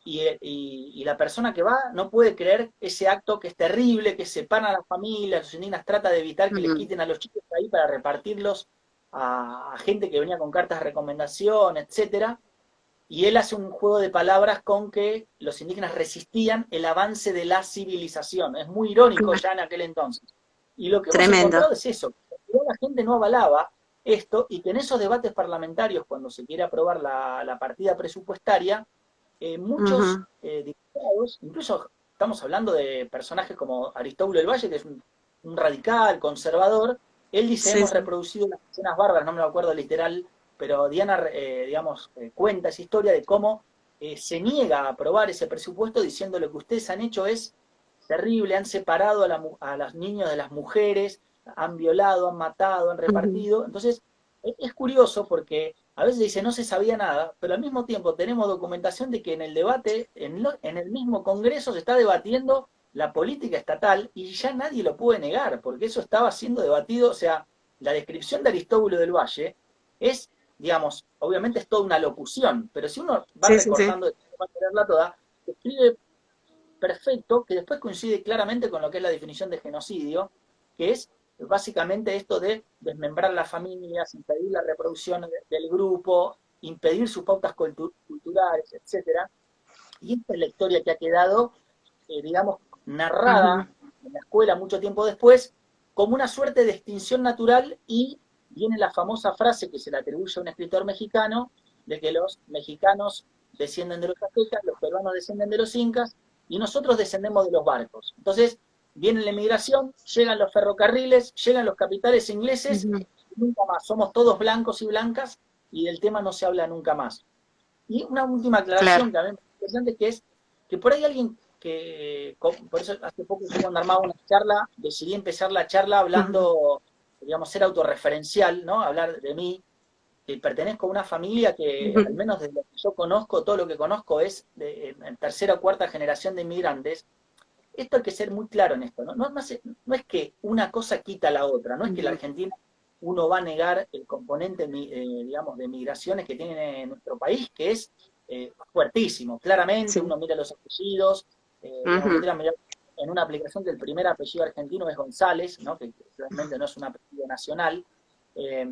y la persona que va no puede creer ese acto que es terrible, que separan a las familias, los indígenas, trata de evitar que les Ujú. quiten a los chicos ahí para repartirlos a gente que venía con cartas de recomendación, etcétera, y él hace un juego de palabras con que los indígenas resistían el avance de la civilización. Es muy irónico Claro, ya en aquel entonces. Y lo que hemos tremendo. encontrado es eso, que la gente no avalaba esto, y que en esos debates parlamentarios, cuando se quiere aprobar la partida presupuestaria, muchos Ujú. diputados, incluso estamos hablando de personajes como Aristóbulo del Valle, que es un radical, conservador, él dice, Sí, hemos sí. reproducido las escenas bárbaras, no me lo acuerdo literal, pero Diana, digamos, cuenta esa historia de cómo se niega a aprobar ese presupuesto diciendo lo que ustedes han hecho es terrible, han separado a los niños de las mujeres, han violado, han matado, han Ujú. repartido. Entonces, es curioso porque a veces dice no se sabía nada, pero al mismo tiempo tenemos documentación de que en el debate, en el mismo Congreso se está debatiendo la política estatal y ya nadie lo puede negar, porque eso estaba siendo debatido, o sea, la descripción de Aristóbulo del Valle es, digamos, obviamente es toda una locución, pero si uno va Sí, sí, sí. recortando, va a quererla toda, escribe perfecto, que después coincide claramente con lo que es la definición de genocidio, que es básicamente esto de desmembrar las familias, impedir la reproducción del grupo, impedir sus pautas culturales, etcétera. Y esta es la historia que ha quedado, digamos, Ujú. narrada en la escuela mucho tiempo después, como una suerte de extinción natural, y viene la famosa frase que se le atribuye a un escritor mexicano, de que los mexicanos descienden de los aztecas, los peruanos descienden de los incas, y nosotros descendemos de los barcos. Entonces, viene la inmigración, llegan los ferrocarriles, llegan los capitales ingleses, Ujú. y nunca más, somos todos blancos y blancas, y del tema no se habla nunca más. Y una última Claro. aclaración que a mí me parece interesante, que es que por ahí alguien que, por eso hace poco yo cuando armaba una charla, decidí empezar la charla Ujú. hablando digamos, ser autorreferencial, ¿no? Hablar de mí, que pertenezco a una familia que, al menos desde lo que yo conozco, todo lo que conozco es en tercera o cuarta generación de inmigrantes. Esto hay que ser muy claro en esto, ¿no? No es que una cosa quita a la otra, no es que la Argentina uno va a negar el componente, digamos, de migraciones que tiene nuestro país, que es fuertísimo. Claramente, Sí. uno mira los apellidos, digamos, el otro día miraba en una aplicación que el primer apellido argentino es González, ¿no? Que realmente no es un apellido nacional. Eh,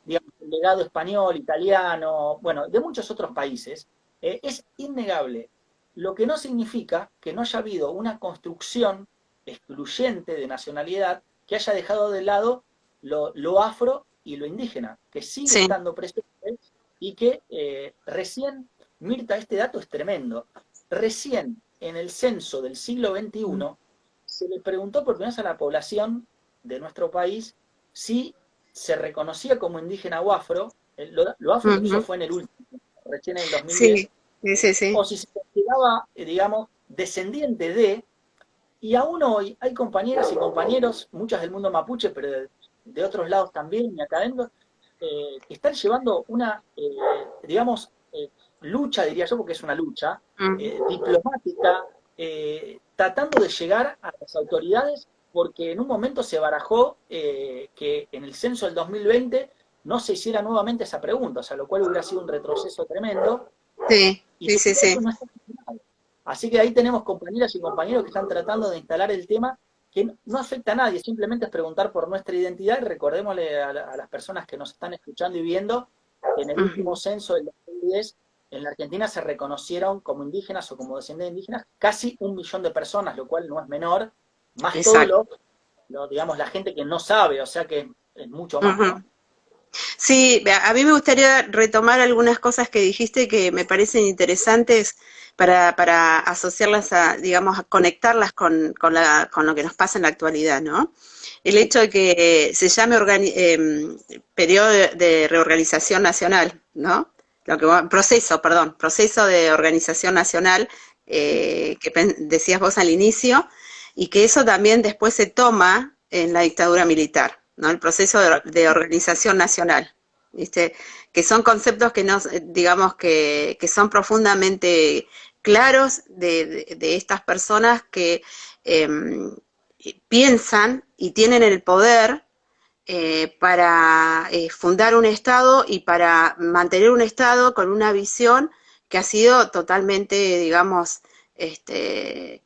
digamos, el legado español, italiano, bueno, de muchos otros países, es innegable. Lo que no significa que no haya habido una construcción excluyente de nacionalidad que haya dejado de lado lo afro y lo indígena, que sigue Sí. estando presente y que recién, Mirta, este dato es tremendo, recién en el censo del siglo XXI se le preguntó por primera vez a la población de nuestro país si se reconocía como indígena o afro, lo afro incluso fue en el último, recién en el 2010, Sí, sí, sí, sí. o si se consideraba, digamos, descendiente de, y aún hoy hay compañeras y compañeros, muchas del mundo mapuche, pero de otros lados también, y académicos, que están llevando una, digamos, lucha, diría yo, porque es una lucha, diplomática, tratando de llegar a las autoridades, porque en un momento se barajó que en el censo del 2020 no se hiciera nuevamente esa pregunta, o sea, lo cual hubiera sido un retroceso tremendo, Sí, y sí, sí, todavía sí. eso no está terminado. Así que ahí tenemos compañeras y compañeros que están tratando de instalar el tema que no afecta a nadie, simplemente es preguntar por nuestra identidad y recordémosle a las personas que nos están escuchando y viendo que en el último censo del 2010 en la Argentina se reconocieron como indígenas o como descendientes indígenas casi 1 millón de personas, lo cual no es menor, más todo Exacto. digamos, la gente que no sabe, o sea que es mucho más, ¿no? Sí, a mí me gustaría retomar algunas cosas que dijiste que me parecen interesantes para asociarlas a, digamos, a conectarlas con lo que nos pasa en la actualidad, ¿no? El hecho de que se llame periodo de reorganización nacional, ¿no? Proceso de organización nacional, que decías vos al inicio, y que eso también después se toma en la dictadura militar, ¿no? El proceso de organización nacional, ¿viste? Que son conceptos que nos, digamos que son profundamente claros de estas personas que eh, piensan y tienen el poder para fundar un Estado y para mantener un Estado con una visión que ha sido totalmente, digamos, de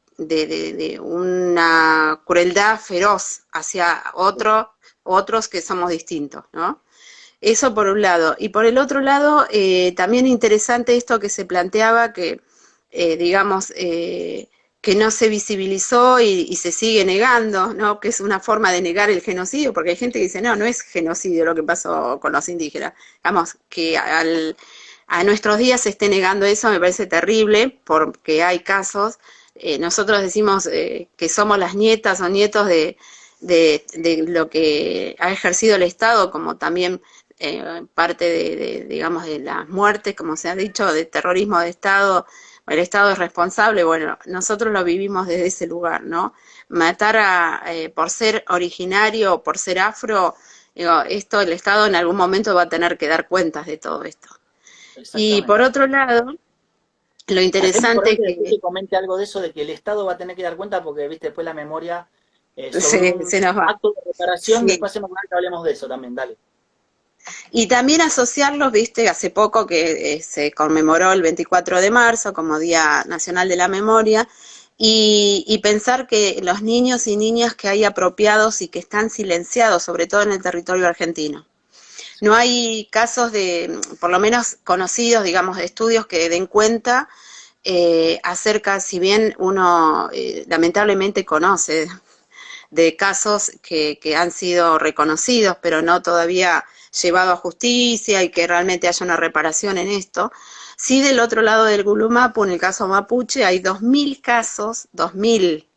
una crueldad feroz hacia otros que somos distintos, ¿no? Eso por un lado. Y por el otro lado, también interesante esto que se planteaba, que digamos, que no se visibilizó y se sigue negando, ¿no? Que es una forma de negar el genocidio, porque hay gente que dice, no, no es genocidio lo que pasó con los indígenas. Digamos, que a nuestros días se esté negando eso me parece terrible, porque hay casos, nosotros decimos que somos las nietas o nietos de lo que ha ejercido el Estado, como también parte digamos, de las muertes, como se ha dicho, de terrorismo de Estado. El Estado es responsable, bueno, nosotros lo vivimos desde ese lugar, ¿no? Matar por ser originario o por ser afro, digo, esto el Estado en algún momento va a tener que dar cuentas de todo esto. Y por Exactamente. otro lado, lo Haceme interesante acordarte después que que comente algo de eso, de que el Estado va a tener que dar cuenta, porque viste después la memoria sobre un se nos va. acto de reparación, Sí. después hacemos que hablemos de eso también, dale. Y también asociarlos, viste, hace poco que se conmemoró el 24 de marzo como Día Nacional de la Memoria, y pensar que los niños y niñas que hay apropiados y que están silenciados, sobre todo en el territorio argentino. No hay casos de, por lo menos conocidos, digamos, de estudios que den cuenta acerca, si bien uno lamentablemente conoce de casos que han sido reconocidos, pero no todavía llevado a justicia y que realmente haya una reparación en esto. Sí, del otro lado del Gulumapu, en el caso mapuche, hay 2000 casos, 2000,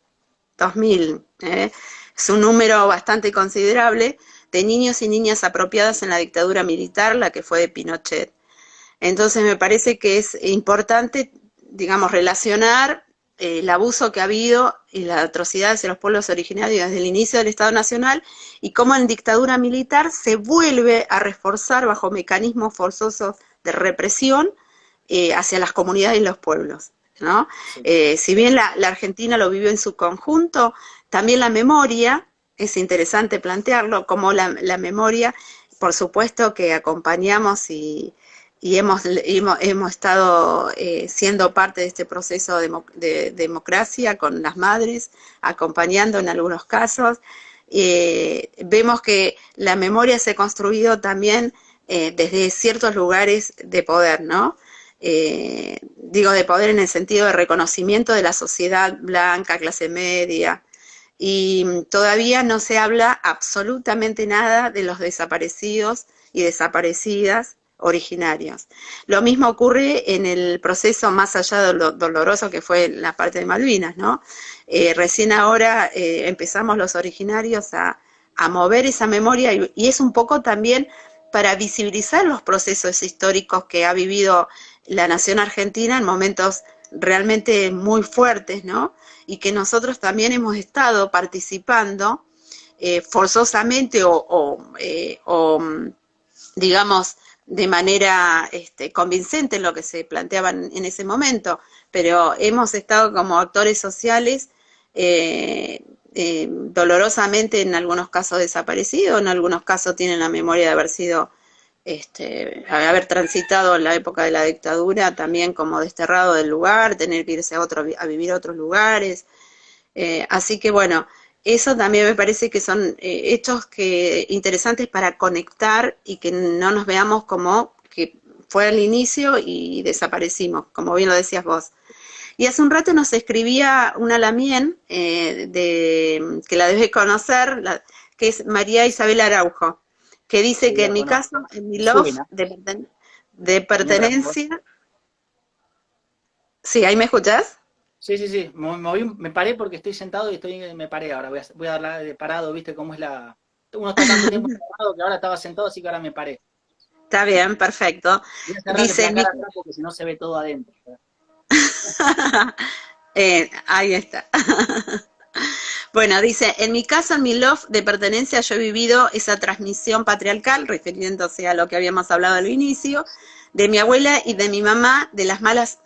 es un número bastante considerable, de niños y niñas apropiadas en la dictadura militar, la que fue de Pinochet. Entonces me parece que es importante, digamos, relacionar el abuso que ha habido y la atrocidad hacia los pueblos originarios desde el inicio del Estado Nacional y cómo en dictadura militar se vuelve a reforzar bajo mecanismos forzosos de represión hacia las comunidades y los pueblos, ¿no? Sí. Si bien la Argentina lo vivió en su conjunto, también la memoria, es interesante plantearlo, como la memoria, por supuesto que acompañamos y hemos estado siendo parte de este proceso de democracia con las madres, acompañando en algunos casos. Vemos que la memoria se ha construido también desde ciertos lugares de poder, ¿no? Digo de poder en el sentido de reconocimiento de la sociedad blanca, clase media, y todavía no se habla absolutamente nada de los desaparecidos y desaparecidas originarios. Lo mismo ocurre en el proceso más allá de lo doloroso que fue la parte de Malvinas, ¿no? Recién ahora empezamos los originarios a mover esa memoria y es un poco también para visibilizar los procesos históricos que ha vivido la nación argentina en momentos realmente muy fuertes, ¿no? Y que nosotros también hemos estado participando forzosamente digamos, de manera convincente en lo que se planteaba en ese momento, pero hemos estado como actores sociales dolorosamente en algunos casos desaparecidos, en algunos casos tienen la memoria de haber sido haber transitado la época de la dictadura también como desterrado del lugar, tener que irse a vivir a otros lugares. Así que bueno, eso también me parece que son hechos interesantes para conectar y que no nos veamos como que fue al inicio y desaparecimos, como bien lo decías vos. Y hace un rato nos escribía una Lamien, que la debes conocer, que es María Isabel Araujo, que dice Sí, que en la mi conozco. caso, en mi Me love suena. de Tenés razón. pertenencia, sí, ¿ahí me escuchás? Sí, sí, sí. Me paré porque estoy sentado y me paré ahora. Voy a darla de parado, ¿viste cómo es la. Uno está tanto tiempo parado que ahora estaba sentado, así que ahora me paré. Está bien, perfecto. Voy a cerrar Dice, la cara atrás porque si no se ve todo adentro. ahí está. Bueno, dice, en mi caso, en mi love de pertenencia, yo he vivido esa transmisión patriarcal, refiriéndose a lo que habíamos hablado al inicio, de mi abuela y de mi mamá, de las malas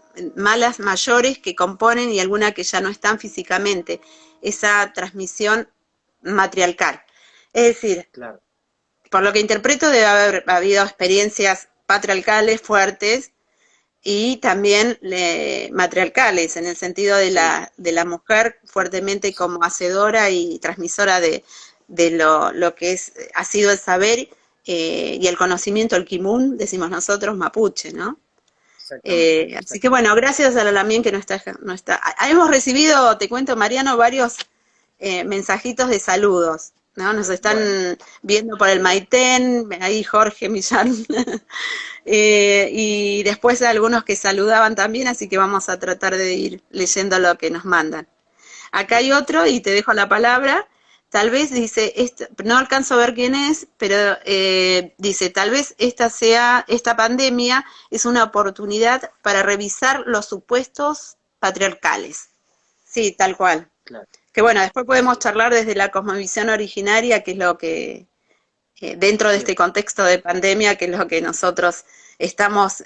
mayores que componen y alguna que ya no están físicamente, esa transmisión matriarcal. Es decir, Claro. por lo que interpreto debe haber habido experiencias patriarcales fuertes y también matriarcales, en el sentido Sí, de la mujer fuertemente como hacedora y transmisora de lo que ha sido el saber y el conocimiento, el kimun, decimos nosotros, mapuche, ¿no? exactamente. Así que bueno, gracias a la Lamien que no está, no está. Hemos recibido, te cuento, Mariano, varios mensajitos de saludos, ¿no? Nos Bueno, están viendo por el Maitén, ahí Jorge Millán, y después algunos que saludaban también, así que vamos a tratar de ir leyendo lo que nos mandan. Acá hay bien. otro, y te dejo la palabra. Tal vez dice, no alcanzo a ver quién es, pero dice, tal vez esta pandemia es una oportunidad para revisar los supuestos patriarcales. Sí, tal cual. Claro. Que bueno, después podemos Sí, charlar desde la cosmovisión originaria, que es lo que, dentro de este bien. contexto de pandemia, que es lo que nosotros estamos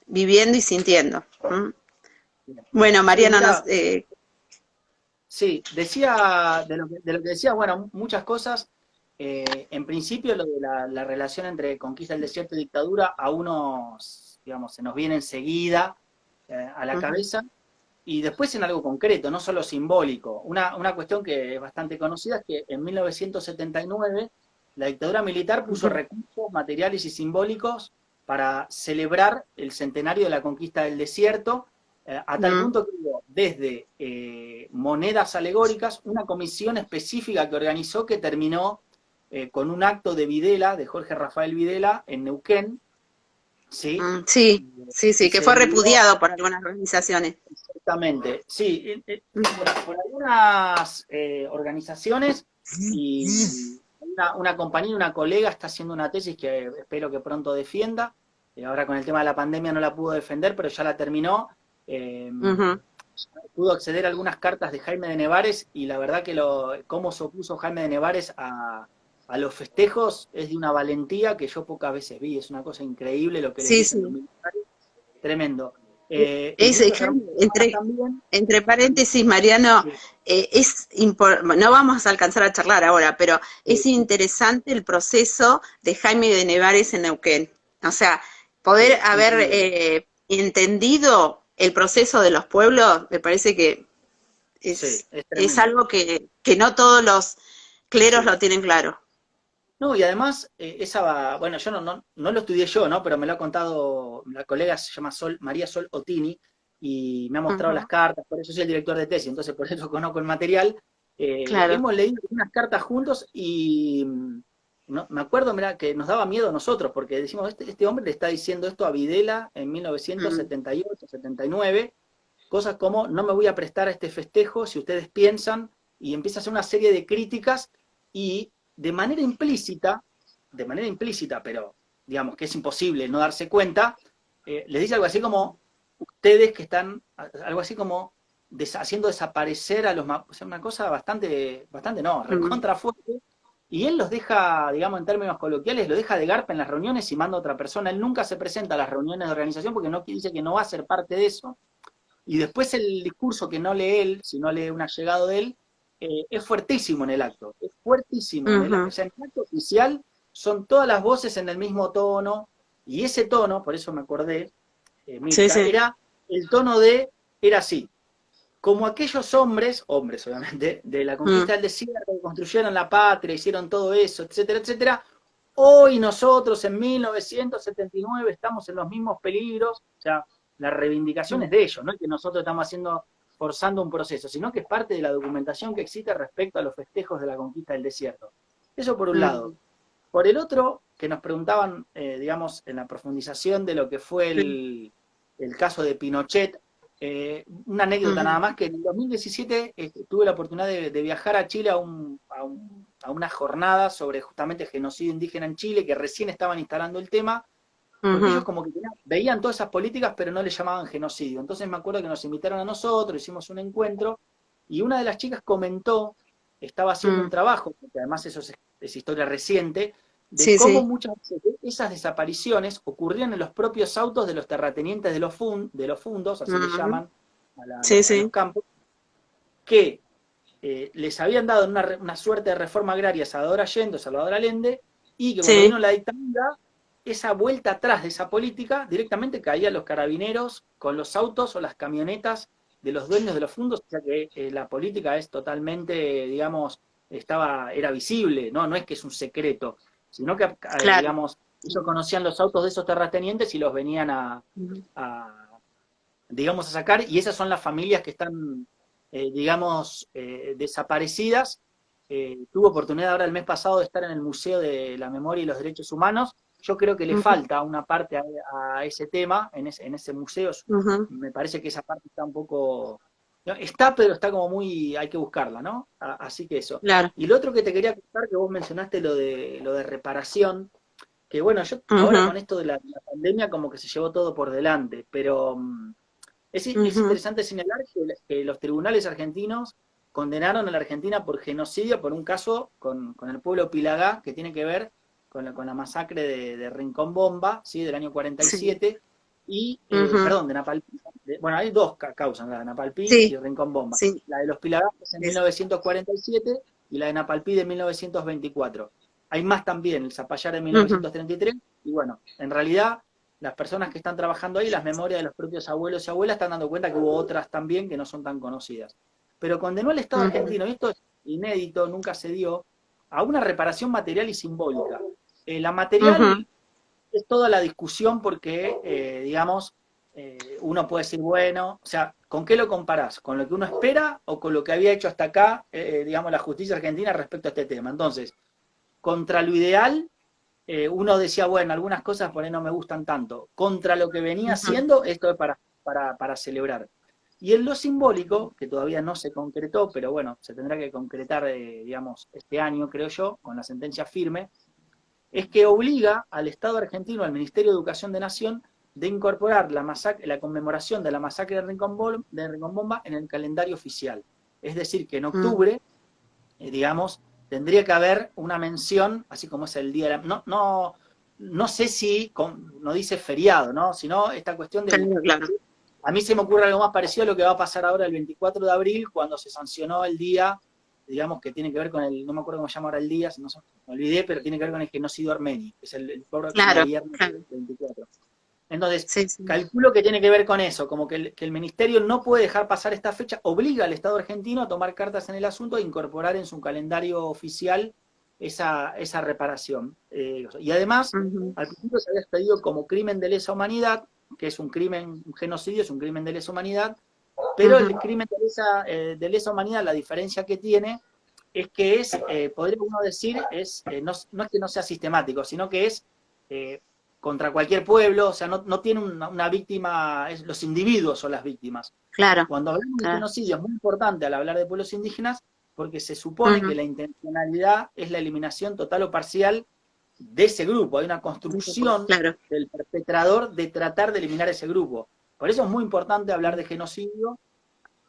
viviendo y sintiendo. ¿Mm? Bien. Bueno, Sí, Mariano, mira, sí, decía, de lo que decía, bueno, muchas cosas. En principio, lo de la relación entre conquista del desierto y dictadura, a uno, digamos, se nos viene enseguida a la cabeza, y después en algo concreto, no solo simbólico. Una cuestión que es bastante conocida es que en 1979 la dictadura militar puso recursos materiales y simbólicos para celebrar el centenario de la conquista del desierto, a tal punto que hubo desde monedas alegóricas, una comisión específica que organizó que terminó con un acto de Videla, de Jorge Rafael Videla, en Neuquén, ¿sí? sí, sí, Y sí, que se fue dio repudiado por algunas organizaciones. exactamente, sí, por algunas organizaciones y una compañía, una colega está haciendo una tesis que espero que pronto defienda. Ahora con el tema de la pandemia no la pudo defender, pero ya la terminó. eh, Ujú. pudo acceder a algunas cartas de Jaime de Nevares y la verdad que cómo se opuso Jaime de Nevares a los festejos es de una valentía que yo pocas veces vi, es una cosa increíble lo que les Sí, dicen los sí. militares, tremendo. Es, Incluso Germán entre, también, entre paréntesis, Mariano, sí, no vamos a alcanzar a charlar ahora, pero es sí, interesante el proceso de Jaime de Nevares en Neuquén. O sea, poder sí, haber increíble. entendido el proceso de los pueblos, me parece que Sí, es es tremendo. algo que no todos los cleros Sí. lo tienen claro. No, y además, bueno, yo no lo estudié yo, ¿no? Pero me lo ha contado la colega, se llama María Sol Otini, y me ha mostrado las Ujú, cartas, por eso soy el director de tesis, entonces por eso conozco el material. claro. Hemos leído unas cartas juntos y me acuerdo, mira, que nos daba miedo a nosotros, porque decimos, este hombre le está diciendo esto a Videla en Mm, 1978, 79, cosas como, no me voy a prestar a este festejo si ustedes piensan, y empieza a hacer una serie de críticas y de manera implícita, pero digamos que es imposible no darse cuenta, les dice algo así como, ustedes que están, algo así como haciendo desaparecer a los o sea, una cosa bastante no, mm, recontra fuerte, y él los deja, digamos en términos coloquiales, lo deja de garpa en las reuniones y manda a otra persona. Él nunca se presenta a las reuniones de organización porque no dice que no va a ser parte de eso, y después el discurso que no lee él, sino lee un allegado de él, es fuertísimo en el acto. Es fuertísimo. O ujú. sea, en el acto oficial son todas las voces en el mismo tono, y ese tono, por eso me acordé, Sí, Mirta, sí. era el tono de, era así, como aquellos hombres obviamente, de la Mm, conquista del desierto, que construyeron la patria, hicieron todo eso, etcétera, etcétera. Hoy nosotros en 1979 estamos en los mismos peligros, o sea, la reivindicación es mm, de ellos, no es que nosotros estamos forzando un proceso, sino que es parte de la documentación que existe respecto a los festejos de la conquista del desierto. Eso por un lado. mm, Por el otro, que nos preguntaban, digamos, en la profundización de lo que fue sí, el caso de Pinochet, una anécdota nada ujú, más, que en el 2017 tuve la oportunidad de viajar a Chile a una jornada sobre justamente genocidio indígena en Chile, que recién estaban instalando el tema, porque ellos ujú, como que veían todas esas políticas, pero no le llamaban genocidio. Entonces me acuerdo que nos invitaron a nosotros, hicimos un encuentro, y una de las chicas comentó, estaba haciendo un mm. trabajo, porque además eso es historia reciente, de Sí, cómo sí. muchas veces esas desapariciones ocurrían en los propios autos de los terratenientes de los fundos, así le Ujú, llaman sí, a los sí. campos, que les habían dado una suerte de reforma agraria a Salvador Allende, Salvador Allende, y que cuando vino Sí. la dictadura, esa vuelta atrás de esa política, directamente caían los carabineros con los autos o las camionetas de los dueños de los fondos, o sea que la política es totalmente, digamos, era visible, ¿no? No es que es un secreto, sino que, Claro. digamos, ellos conocían los autos de esos terratenientes y los venían Ujú, a, digamos, a sacar, y esas son las familias que están, digamos, desaparecidas. Tuve oportunidad ahora el mes pasado de estar en el Museo de la Memoria y los Derechos Humanos. Yo creo que le ujú, falta una parte a ese tema, en ese museo. ujú, Me parece que esa parte está un poco... No, está, pero está como muy... hay que buscarla, ¿no? Así que eso. claro. Y lo otro que te quería contar, que vos mencionaste lo de reparación, que bueno, yo ahora Ujú, con esto de la pandemia como que se llevó todo por delante, pero es ujú, interesante señalar que los tribunales argentinos condenaron a la Argentina por genocidio por un caso con el pueblo Pilagá que tiene que ver con la masacre de Rincón Bomba, ¿sí? Del año sí. 47, y, Ujú, perdón, de Napalpí. Bueno, hay dos causas, la de Napalpí y sí, Rincón Bomba. sí. La de los Pilagá es en Es, 1947 y la de Napalpí de 1924. Hay más también, el Zapallar de ujú, 1933, y bueno, en realidad las personas que están trabajando ahí, las memorias de los propios abuelos y abuelas, están dando cuenta que hubo otras también que no son tan conocidas. Pero condenó al Estado ujú, argentino, y esto es inédito, nunca se dio, a una reparación material y simbólica. La ujú, material es toda la discusión porque, digamos, uno puede decir, bueno, o sea, ¿con qué lo comparás? ¿Con lo que uno espera o con lo que había hecho hasta acá, digamos, la justicia argentina respecto a este tema? Entonces, contra lo ideal, uno decía, bueno, algunas cosas por ahí no me gustan tanto. Contra lo que venía ujú, haciendo, esto es para celebrar. Y en lo simbólico, que todavía no se concretó, pero bueno, se tendrá que concretar, digamos, este año, creo yo, con la sentencia firme, es que obliga al Estado argentino, al Ministerio de Educación de Nación, de incorporar la conmemoración de la masacre de Rinconbomba en el calendario oficial. Es decir, que en octubre, digamos, tendría que haber una mención, así como es el día de la... No sé si, no dice feriado, ¿no? Sino esta cuestión de... Claro. A mí se me ocurre algo más parecido a lo que va a pasar ahora el 24 de abril, cuando se sancionó el día, digamos, que tiene que ver con el, no me acuerdo cómo se llama ahora el día, no sé, me olvidé, pero tiene que ver con el genocidio armenio, que es el próximo viernes 24. Entonces, calculo que tiene que ver con eso, como que el ministerio no puede dejar pasar esta fecha, obliga al Estado argentino a tomar cartas en el asunto e incorporar en su calendario oficial esa reparación. Y además, al principio se había expedido como crimen de lesa humanidad, que es un crimen, un genocidio, es un crimen de lesa humanidad, pero el crimen de lesa humanidad, la diferencia que tiene es que podría uno decir, no es que no sea sistemático, sino que es contra cualquier pueblo, o sea, no tiene una víctima, los individuos son las víctimas. Claro. Cuando hablamos de genocidio es muy importante al hablar de pueblos indígenas, porque se supone que la intencionalidad es la eliminación total o parcial de ese grupo. Hay una construcción del perpetrador de tratar de eliminar ese grupo. Por eso es muy importante hablar de genocidio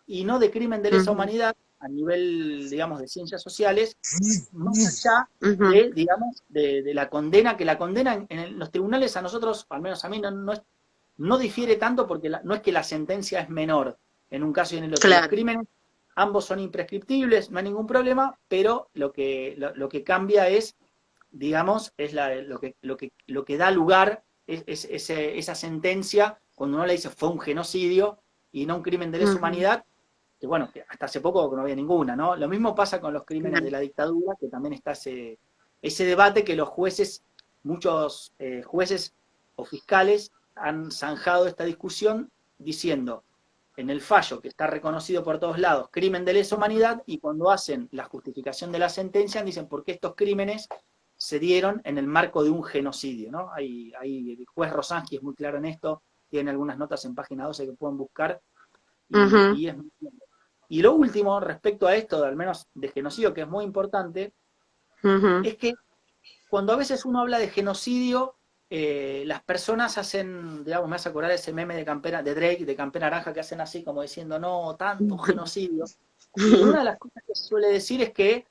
y no de crimen de lesa humanidad a nivel, digamos, de ciencias sociales, más allá de, digamos, de la condena, que la condena en los tribunales a nosotros, al menos a mí, no difiere tanto porque no es que la sentencia es menor en un caso y en el otro. Los crímenes ambos son imprescriptibles, no hay ningún problema, pero lo que cambia es, digamos, es lo que da lugar esa sentencia cuando uno le dice fue un genocidio y no un crimen de lesa humanidad, que bueno, que hasta hace poco no había ninguna, ¿no? Lo mismo pasa con los crímenes de la dictadura, que también está ese debate que los jueces, muchos jueces o fiscales han zanjado esta discusión diciendo, en el fallo, que está reconocido por todos lados, crimen de lesa humanidad, y cuando hacen la justificación de la sentencia, dicen por qué estos crímenes se dieron en el marco de un genocidio, ¿no? El juez Rosansky es muy claro en esto, tiene algunas notas en página 12 que pueden buscar, y es muy claro. Y lo último, respecto a esto, al menos de genocidio, que es muy importante, es que cuando a veces uno habla de genocidio, las personas hacen, digamos, me hace acordar ese meme de Drake, de Campera Naranja, que hacen así como diciendo, no, tanto genocidio. Y una de las cosas que se suele decir es que,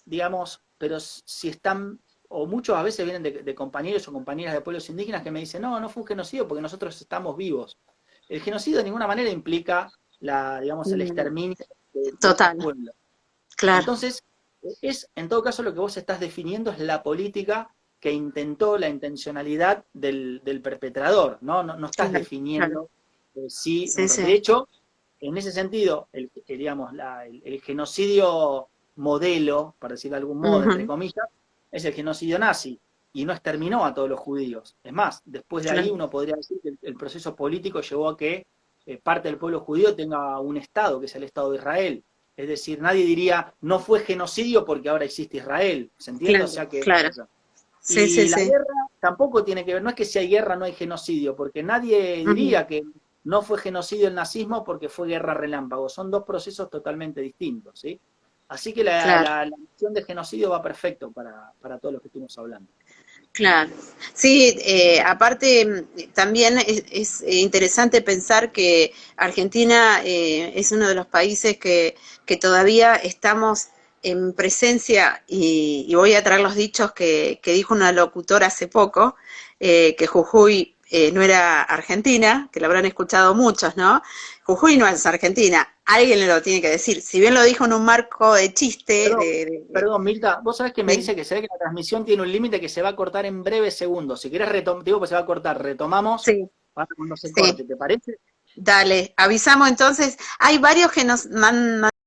digamos, pero si están, o muchos a veces vienen de compañeros o compañeras de pueblos indígenas que me dicen, no fue un genocidio porque nosotros estamos vivos. El genocidio de ninguna manera implica digamos, el exterminio de total pueblo. Claro. Entonces, en todo caso lo que vos estás definiendo es la política que intentó la intencionalidad del perpetrador, no estás definiendo si... De hecho, en ese sentido, digamos, el genocidio modelo, para decir de algún modo, entre comillas, es el genocidio nazi, y no exterminó a todos los judíos. Es más, después de ahí uno podría decir que el proceso político llevó a que parte del pueblo judío tenga un Estado, que es el Estado de Israel. Es decir, nadie diría, no fue genocidio porque ahora existe Israel. ¿Se entiende? O sea que... Y la guerra tampoco tiene que ver, no es que si hay guerra no hay genocidio, porque nadie diría que no fue genocidio el nazismo porque fue guerra relámpago. Son dos procesos totalmente distintos, ¿sí? Así que la noción de genocidio va perfecto para todo lo que estuvimos hablando. Claro, sí, aparte también es interesante pensar que Argentina es uno de los países que todavía estamos en presencia, y voy a traer los dichos que dijo una locutora hace poco, que Jujuy no era Argentina, que lo habrán escuchado muchos, ¿no? Jujuy no es Argentina, alguien le lo tiene que decir, si bien lo dijo en un marco de chiste. Perdón, Mirta, vos sabés que me dice que se ve que la transmisión tiene un límite que se va a cortar en breves segundos. Si querés digo que se va a cortar, retomamos cuando se corte, ¿te parece? Dale, avisamos entonces. Hay varios que nos